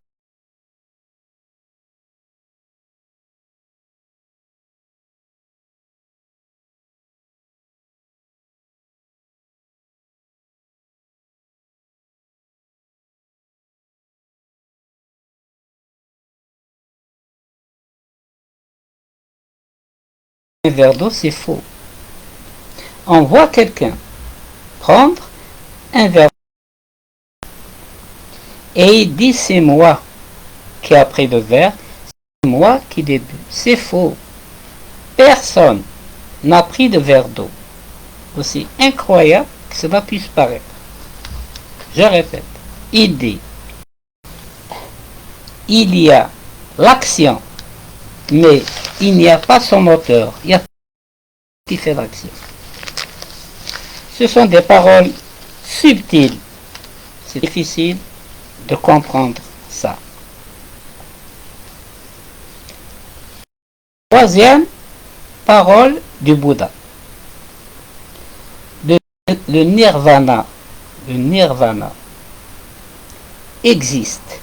Un verre d'eau, c'est faux. On voit quelqu'un prendre un verre et il dit c'est moi qui a pris le verre, c'est moi qui l'ai bu. C'est faux. Personne n'a pris de verre d'eau. Aussi incroyable que cela puisse paraître. Je répète, il dit, il y a l'action, mais il n'y a pas son auteur. Il y a qui fait l'action. Ce sont des paroles subtiles. C'est difficile de comprendre ça. Troisième parole du Bouddha. Le nirvana existe.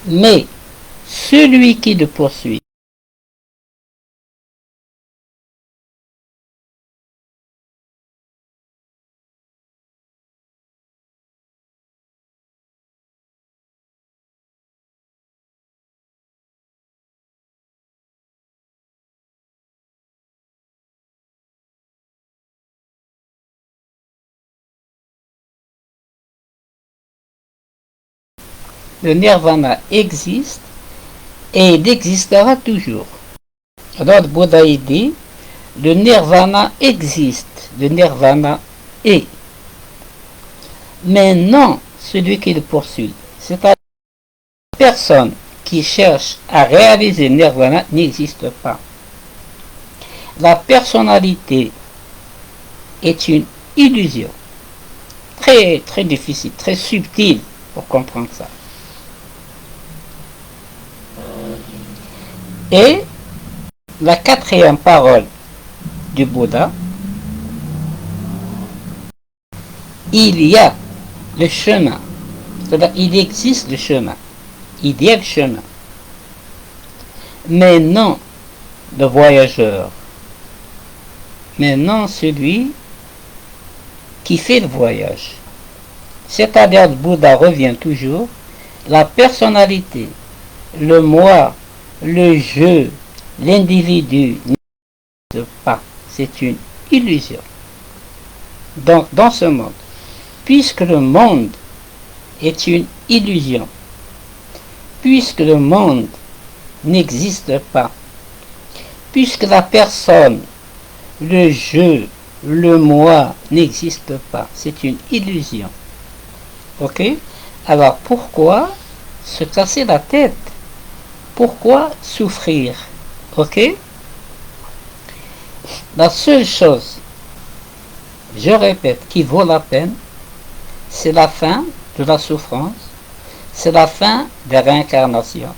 Mais celui qui le poursuit le nirvana existe et il existera toujours. Alors le Bouddha il dit, le nirvana existe, le nirvana est. Mais non celui qui le poursuit. C'est-à-dire que la personne qui cherche à réaliser le nirvana n'existe pas. La personnalité est une illusion. Très, très difficile, très subtile pour comprendre ça. Et la quatrième parole du Bouddha, il y a le chemin, c'est-à-dire il existe le chemin, il y a le chemin, mais non le voyageur, mais non celui qui fait le voyage. C'est-à-dire le Bouddha revient toujours, la personnalité, le moi, le je, l'individu n'existe pas. C'est une illusion. Donc, dans ce monde, puisque le monde est une illusion, puisque le monde n'existe pas, puisque la personne, le je, le moi n'existe pas, c'est une illusion. Ok? Alors, pourquoi se casser la tête? Pourquoi souffrir? Ok? La seule chose, je répète, qui vaut la peine, c'est la fin de la souffrance, c'est la fin des réincarnations.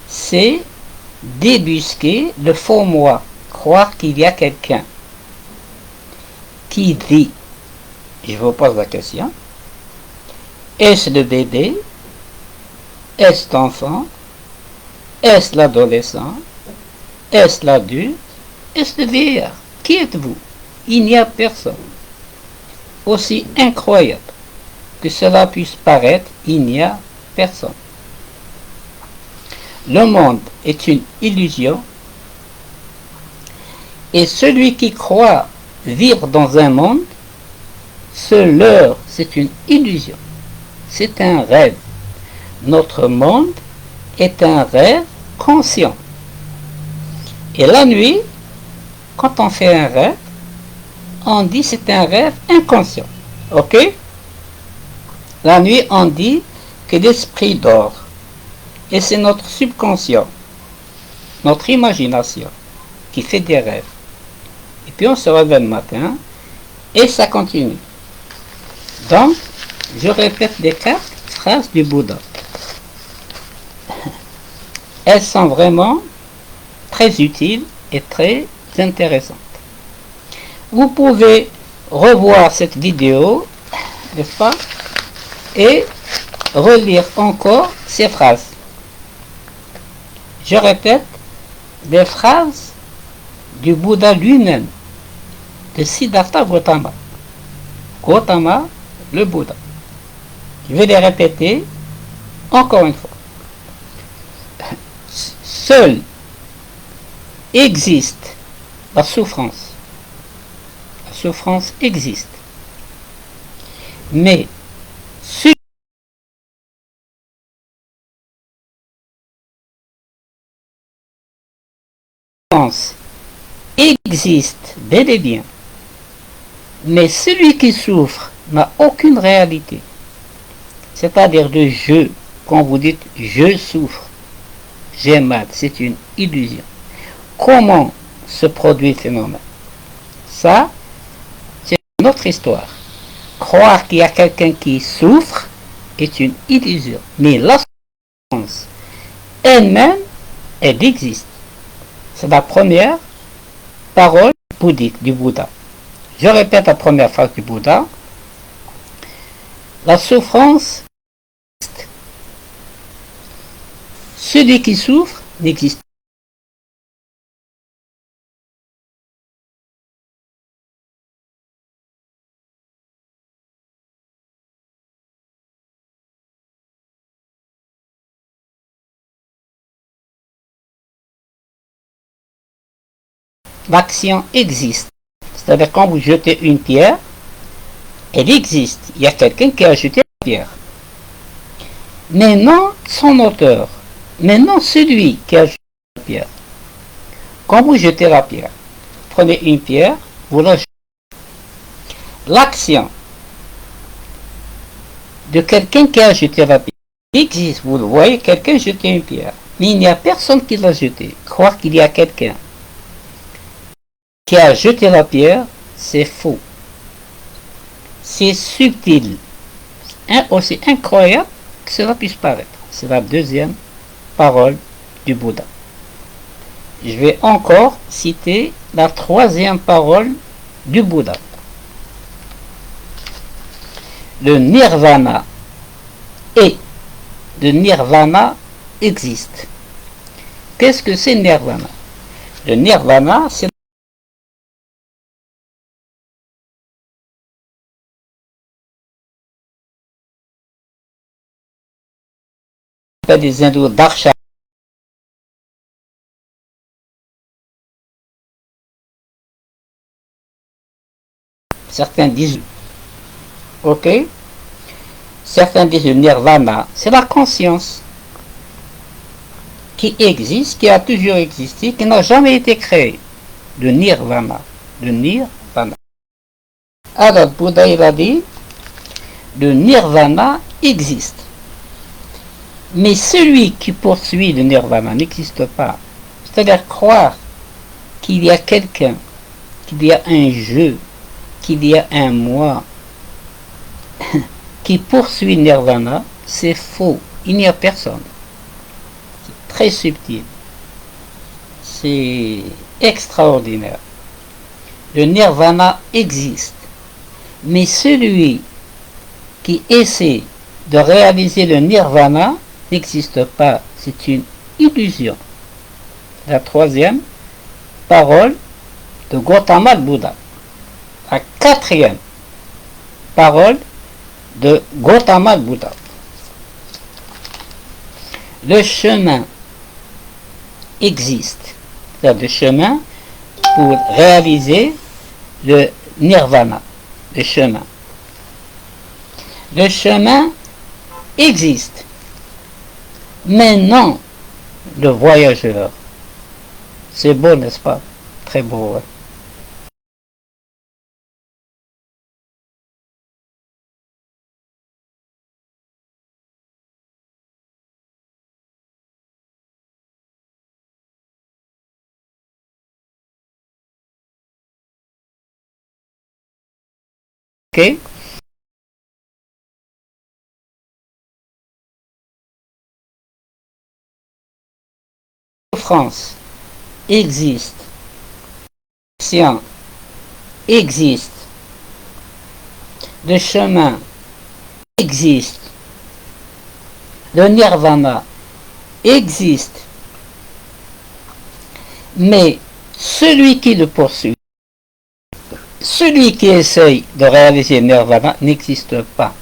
C'est débusquer le faux moi, croire qu'il y a quelqu'un qui dit, je vous pose la question, est-ce le bébé? Est-ce l'enfant? Est-ce l'adolescent? Est-ce l'adulte? Est-ce le vieillard? Qui êtes-vous? Il n'y a personne. Aussi incroyable que cela puisse paraître, il n'y a personne. Le monde est une illusion et celui qui croit vivre dans un monde, ce leurre, c'est une illusion. C'est un rêve. Notre monde est un rêve conscient. Et la nuit, quand on fait un rêve, on dit c'est un rêve inconscient. Ok? La nuit, on dit que l'esprit dort. Et c'est notre subconscient, notre imagination, qui fait des rêves. Et puis on se réveille le matin et ça continue. Donc, je répète les 4 phrases du Bouddha. Elles sont vraiment très utiles et très intéressantes. Vous pouvez revoir cette vidéo, n'est-ce pas, et relire encore ces phrases. Je répète des phrases du Bouddha lui-même, de Siddhartha Gautama. Gautama, le Bouddha. Je vais les répéter encore une fois. Seul existe la souffrance. La souffrance existe. Mais souffrance existe bel et bien. Mais celui qui souffre n'a aucune réalité. C'est-à-dire le je, quand vous dites je souffre, j'ai mal, c'est une illusion. Comment se produit le phénomène? Ça, c'est une autre histoire. Croire qu'il y a quelqu'un qui souffre est une illusion. Mais la souffrance elle-même, elle existe. C'est la première parole bouddhique du Bouddha. Je répète la première phrase du Bouddha. La souffrance existe. Celui qui souffre n'existe pas. L'action existe. C'est-à-dire quand vous jetez une pierre, elle existe. Il y a quelqu'un qui a jeté la pierre. Mais non son auteur. Mais non celui qui a jeté la pierre. Quand vous jetez la pierre, prenez une pierre, vous la jetez. L'action de quelqu'un qui a jeté la pierre existe. Vous le voyez, quelqu'un jeter une pierre. Mais il n'y a personne qui l'a jetée. Croire qu'il y a quelqu'un qui a jeté la pierre, c'est faux. C'est subtil. Aussi incroyable que cela puisse paraître. C'est la deuxième parole du Bouddha. Je vais encore citer la troisième parole du Bouddha. Le nirvana est. Le nirvana existe. Qu'est-ce que c'est nirvana? Le nirvana, c'est des hindous darshan. Certains disent, ok, certains disent le nirvana, c'est la conscience qui existe, qui a toujours existé, qui n'a jamais été créée. Le nirvana, le nirvana. Alors Bouddha il a dit, le nirvana existe. Mais celui qui poursuit le nirvana n'existe pas. C'est-à-dire croire qu'il y a quelqu'un, qu'il y a un jeu, qu'il y a un moi qui poursuit nirvana, c'est faux. Il n'y a personne. C'est très subtil. C'est extraordinaire. Le nirvana existe. Mais celui qui essaie de réaliser le nirvana n'existe pas. C'est une illusion. La troisième parole de Gautama Bouddha. La quatrième parole de Gautama Bouddha. Le chemin existe. C'est le chemin pour réaliser le nirvana. Le chemin. Le chemin existe. Mais non le voyageur. C'est beau, n'est-ce pas? Très beau. Ouais. Ok? France existe, science existe, le chemin existe, le nirvana existe, mais celui qui le poursuit, celui qui essaye de réaliser le nirvana n'existe pas.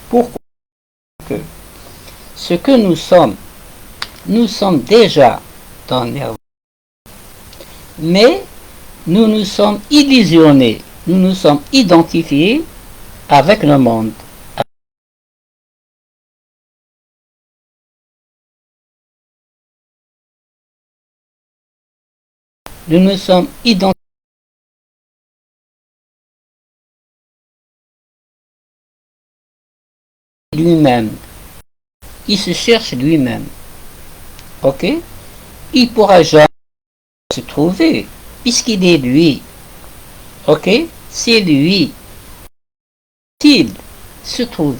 Pourquoi? Ce que nous sommes déjà dans le nirvana, mais nous nous sommes illusionnés, nous nous sommes identifiés avec le monde. Nous nous sommes identifiés lui-même. Il se cherche lui-même. Ok? Il ne pourra jamais se trouver puisqu'il est lui. Ok? C'est lui. S'il se trouve,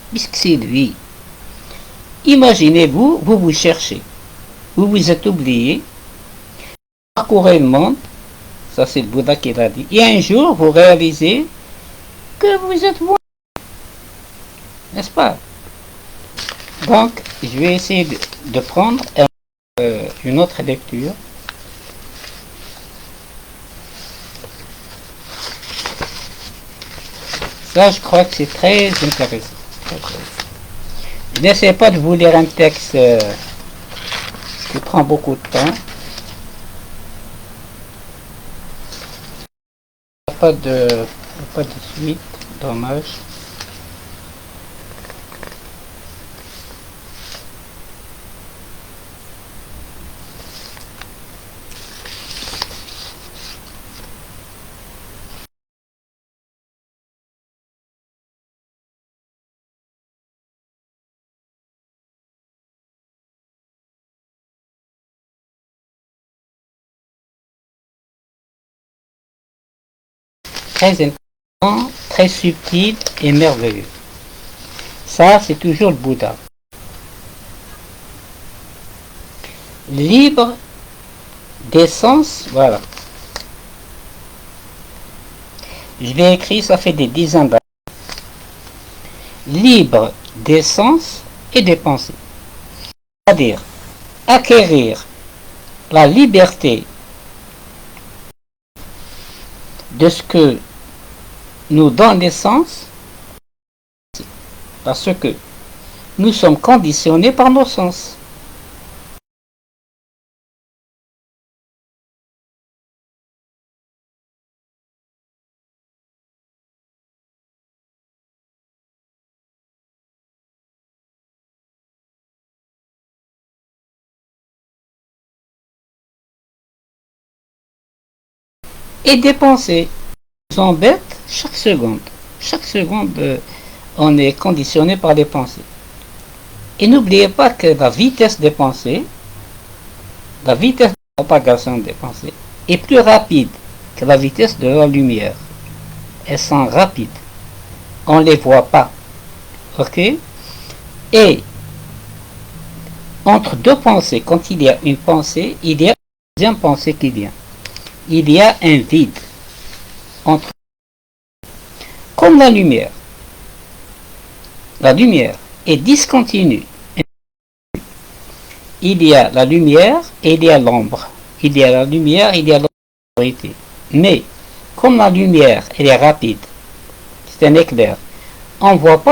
puisque c'est lui. Imaginez-vous, vous vous cherchez. Vous vous êtes oublié. Parcourez le monde. Ça, c'est le Bouddha qui l'a dit. Et un jour, vous réalisez que vous êtes vous. N'est-ce pas? Donc, je vais essayer de prendre une autre lecture. Ça, je crois que c'est très intéressant. Je n'essaie pas de vous lire un texte qui prend beaucoup de temps. Il n'y a pas de suite, dommage. Très intéressant, très subtil et merveilleux. Ça, c'est toujours le Bouddha. Libre des sens, voilà. Je l'ai écrit, ça fait des dizaines d'années. Libre des sens et des pensées. C'est-à-dire acquérir la liberté de ce que nous donne les sens, parce que nous sommes conditionnés par nos sens. Et des pensées nous embêtent chaque seconde. Chaque seconde, on est conditionné par les pensées. Et n'oubliez pas que la vitesse des pensées, la vitesse de propagation des pensées, est plus rapide que la vitesse de la lumière. Elles sont rapides. On ne les voit pas. Ok? Et entre deux pensées, quand il y a une pensée, il y a une deuxième pensée qui vient. Il y a un vide entre, comme la lumière. La lumière est discontinue. Il y a la lumière et il y a l'ombre. Il y a la lumière, il y a l'obscurité. Mais, comme la lumière, elle est rapide, c'est un éclair, on ne voit pas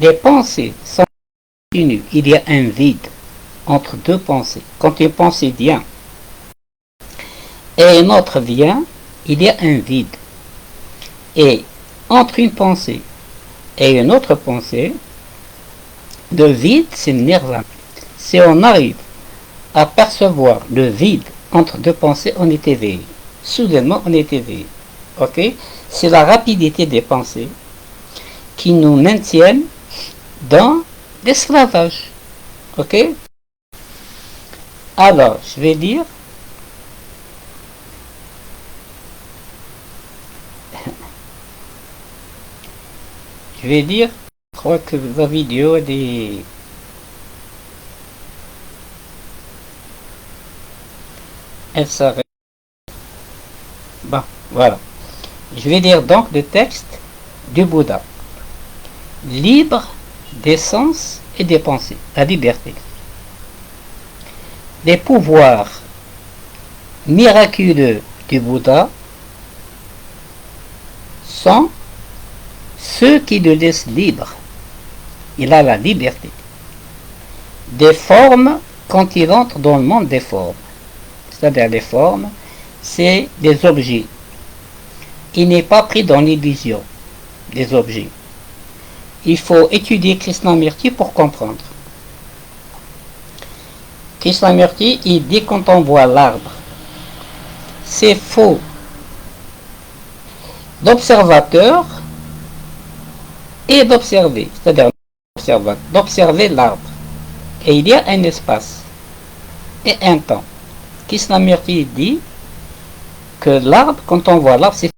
les pensées sont continues. Il y a un vide entre deux pensées. Quand une pensée vient et une autre vient, il y a un vide. Et entre une pensée et une autre pensée, le vide, c'est le nirvana. Si on arrive à percevoir le vide entre deux pensées, on est éveillé. Soudainement, on est éveillé. Ok? C'est la rapidité des pensées qui nous maintiennent dans l'esclavage. Ok? Alors, je vais dire, je crois que la vidéo elle s'arrête. Bon, voilà. Je vais lire donc le texte du Bouddha. Libre des sens et des pensées. La liberté. Les pouvoirs miraculeux du Bouddha sont ceux qui le laissent libre. Il a la liberté. Des formes quand il entre dans le monde des formes. C'est-à-dire les formes, c'est des objets. Il n'est pas pris dans l'illusion des objets. Il faut étudier Krishnamurti pour comprendre. Krishnamurti, il dit quand on voit l'arbre, c'est faux d'observateur et d'observer, c'est-à-dire d'observer l'arbre. Et il y a un espace et un temps. Krishnamurti dit que l'arbre, quand on voit l'arbre, c'est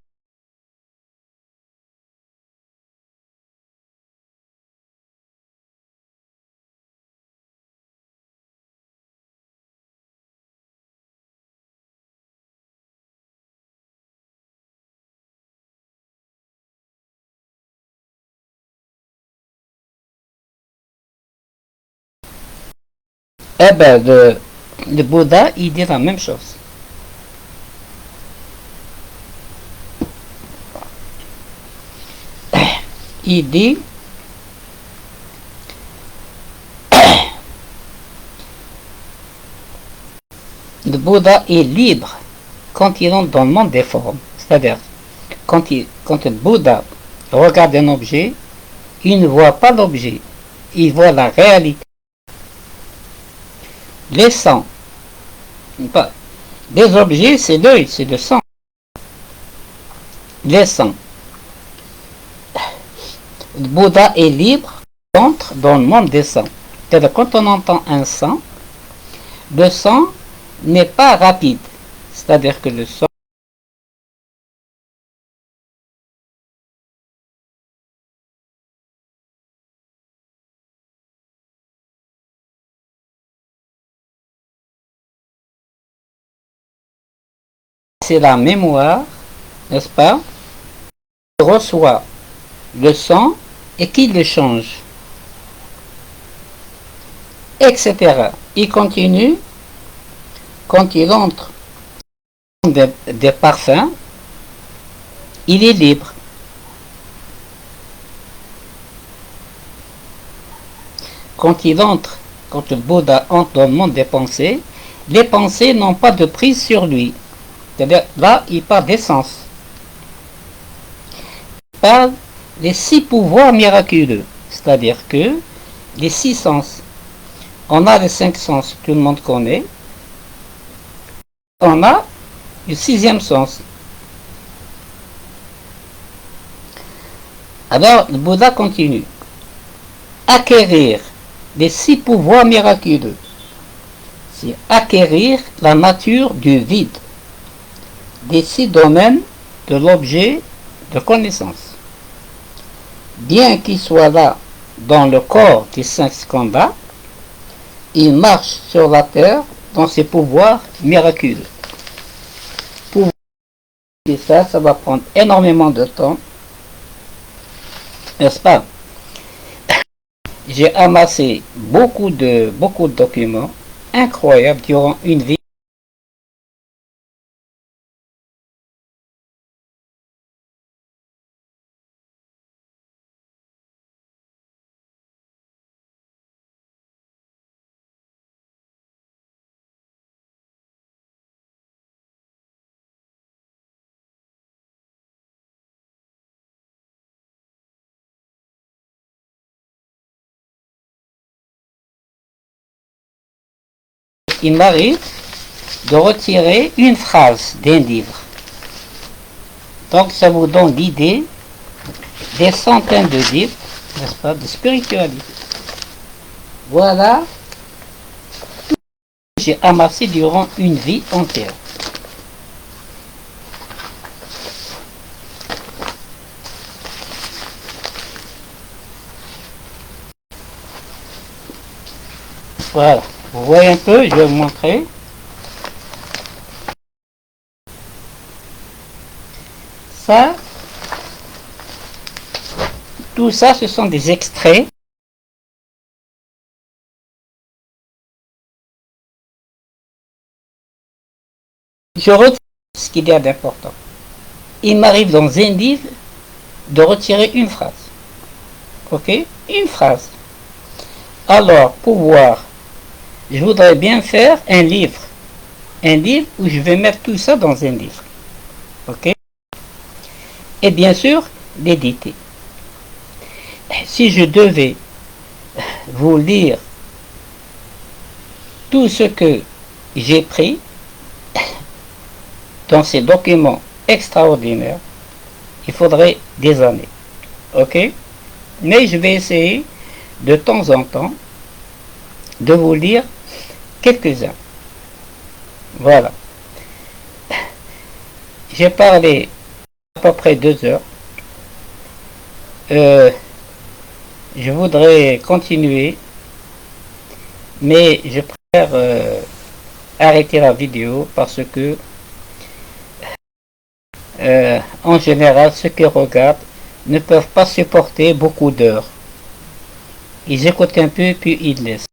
eh ben, le Bouddha, il dit la même chose. Il dit, le Bouddha est libre quand il entre dans le monde des formes. C'est-à-dire, quand le Bouddha regarde un objet, il ne voit pas l'objet, il voit la réalité. Les sens, des objets, c'est l'œil, c'est le sens. Les sens. Le Bouddha est libre, entre dans le monde des sens. C'est-à-dire, quand on entend un son, le son n'est pas rapide. C'est-à-dire que le son c'est la mémoire, n'est-ce pas, qui reçoit le son et qui le change, etc. Il continue, quand il entre des parfums, il est libre. Quand le Bouddha entre dans le monde des pensées, les pensées n'ont pas de prise sur lui. C'est-à-dire, là, il parle des sens. Il parle des 6 pouvoirs miraculeux. C'est-à-dire que les 6 sens. On a les 5 sens, tout le monde connaît. On a le 6e sens. Alors, le Bouddha continue. Acquérir les 6 pouvoirs miraculeux, c'est acquérir la nature du vide, des 6 domaines de l'objet de connaissance. Bien qu'il soit là dans le corps des 5 skandhas, il marche sur la terre dans ses pouvoirs miraculeux. Et ça va prendre énormément de temps, n'est-ce pas? J'ai amassé beaucoup de documents incroyables durant une vie. Il m'arrive de retirer une phrase d'un livre. Donc ça vous donne l'idée des centaines de livres, n'est-ce pas, de spiritualité. Voilà tout ce que j'ai amassé durant une vie entière. Voilà, vous voyez un peu, je vais vous montrer. Ça, tout ça, ce sont des extraits. Je retire ce qu'il y a d'important. Il m'arrive dans un livre de retirer une phrase. Ok? Une phrase. Alors, pour voir, je voudrais bien faire un livre. Un livre où je vais mettre tout ça dans un livre. Ok? Et bien sûr, l'éditer. Si je devais vous lire tout ce que j'ai pris dans ces documents extraordinaires, il faudrait des années. Ok? Mais je vais essayer de temps en temps de vous lire quelques-uns. Voilà. J'ai parlé à peu près 2 heures. Je voudrais continuer, mais je préfère arrêter la vidéo parce que en général ceux qui regardent ne peuvent pas supporter beaucoup d'heures. Ils écoutent un peu puis ils laissent.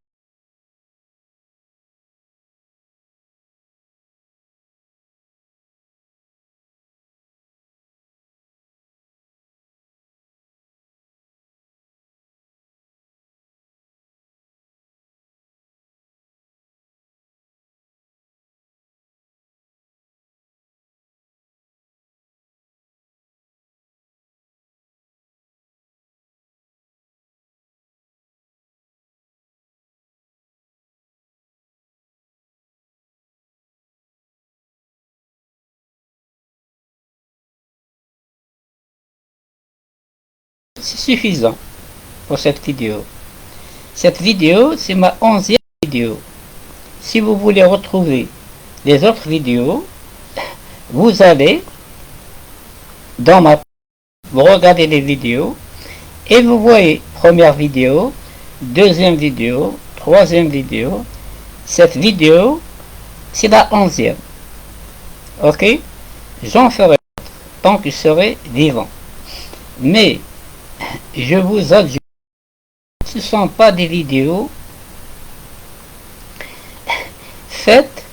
C'est suffisant pour cette vidéo. Cette vidéo, c'est ma 11e vidéo. Si vous voulez retrouver les autres vidéos, vous allez dans ma page, vous regardez les vidéos et vous voyez première vidéo, deuxième vidéo, troisième vidéo. Cette vidéo, c'est la 11e. Ok? J'en ferai tant que je serai vivant. Mais je vous adjure, ce ne sont pas des vidéos faites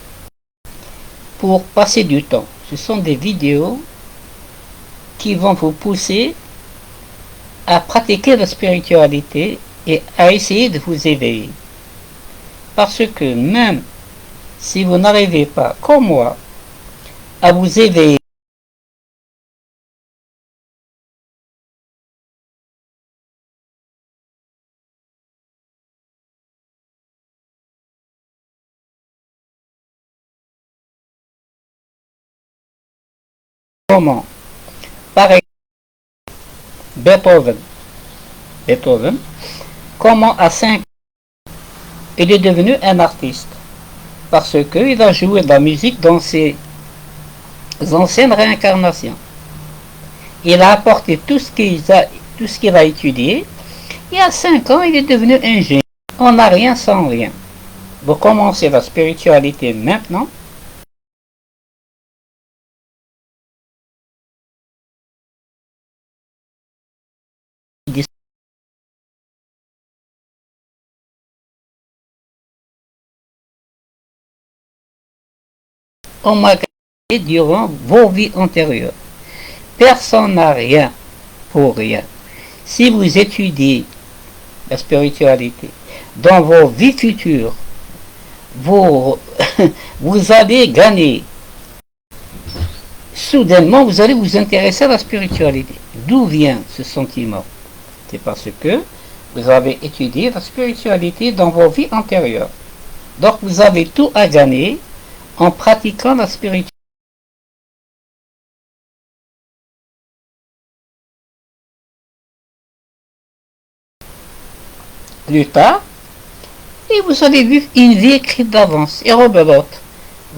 pour passer du temps. Ce sont des vidéos qui vont vous pousser à pratiquer la spiritualité et à essayer de vous éveiller. Parce que même si vous n'arrivez pas, comme moi, à vous éveiller, comment? Par exemple, Beethoven, comment à 5 ans, il est devenu un artiste? Parce qu'il a joué de la musique dans ses anciennes réincarnations. Il a apporté tout ce qu'il a étudié. Et à 5 ans, il est devenu un génie. On n'a rien sans rien. Vous commencez la spiritualité maintenant. On m'a gagné durant vos vies antérieures. Personne n'a rien pour rien. Si vous étudiez la spiritualité dans vos vies futures, vous allez gagner. Soudainement, vous allez vous intéresser à la spiritualité. D'où vient ce sentiment? C'est parce que vous avez étudié la spiritualité dans vos vies antérieures. Donc vous avez tout à gagner en pratiquant la spiritualité. Plus tard, et vous allez vivre une vie écrite d'avance et rebelote.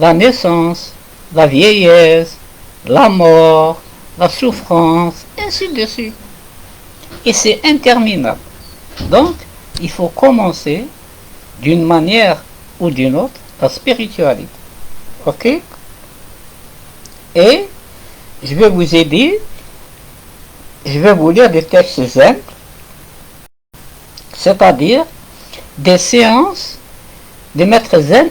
La naissance, la vieillesse, la mort, la souffrance, ainsi de suite. Et c'est interminable. Donc, il faut commencer d'une manière ou d'une autre la spiritualité. Ok? Et je vais vous aider. Je vais vous lire des textes zen, c'est-à-dire des séances des maîtres zen.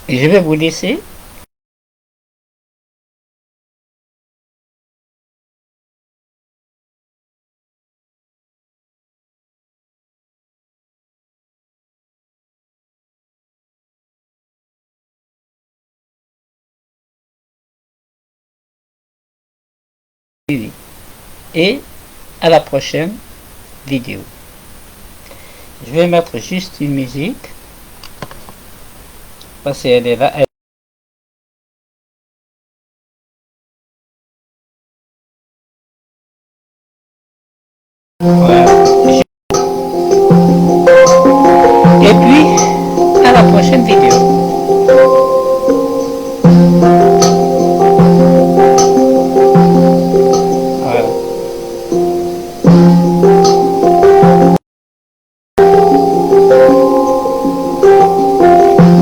Et je vais vous laisser. Et à la prochaine vidéo. Je vais mettre juste une musique parce qu'elle est là. Voilà. Et puis à la prochaine vidéo. Voilà.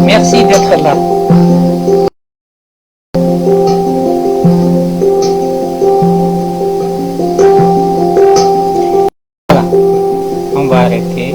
Merci d'être là. Voilà. On va arrêter.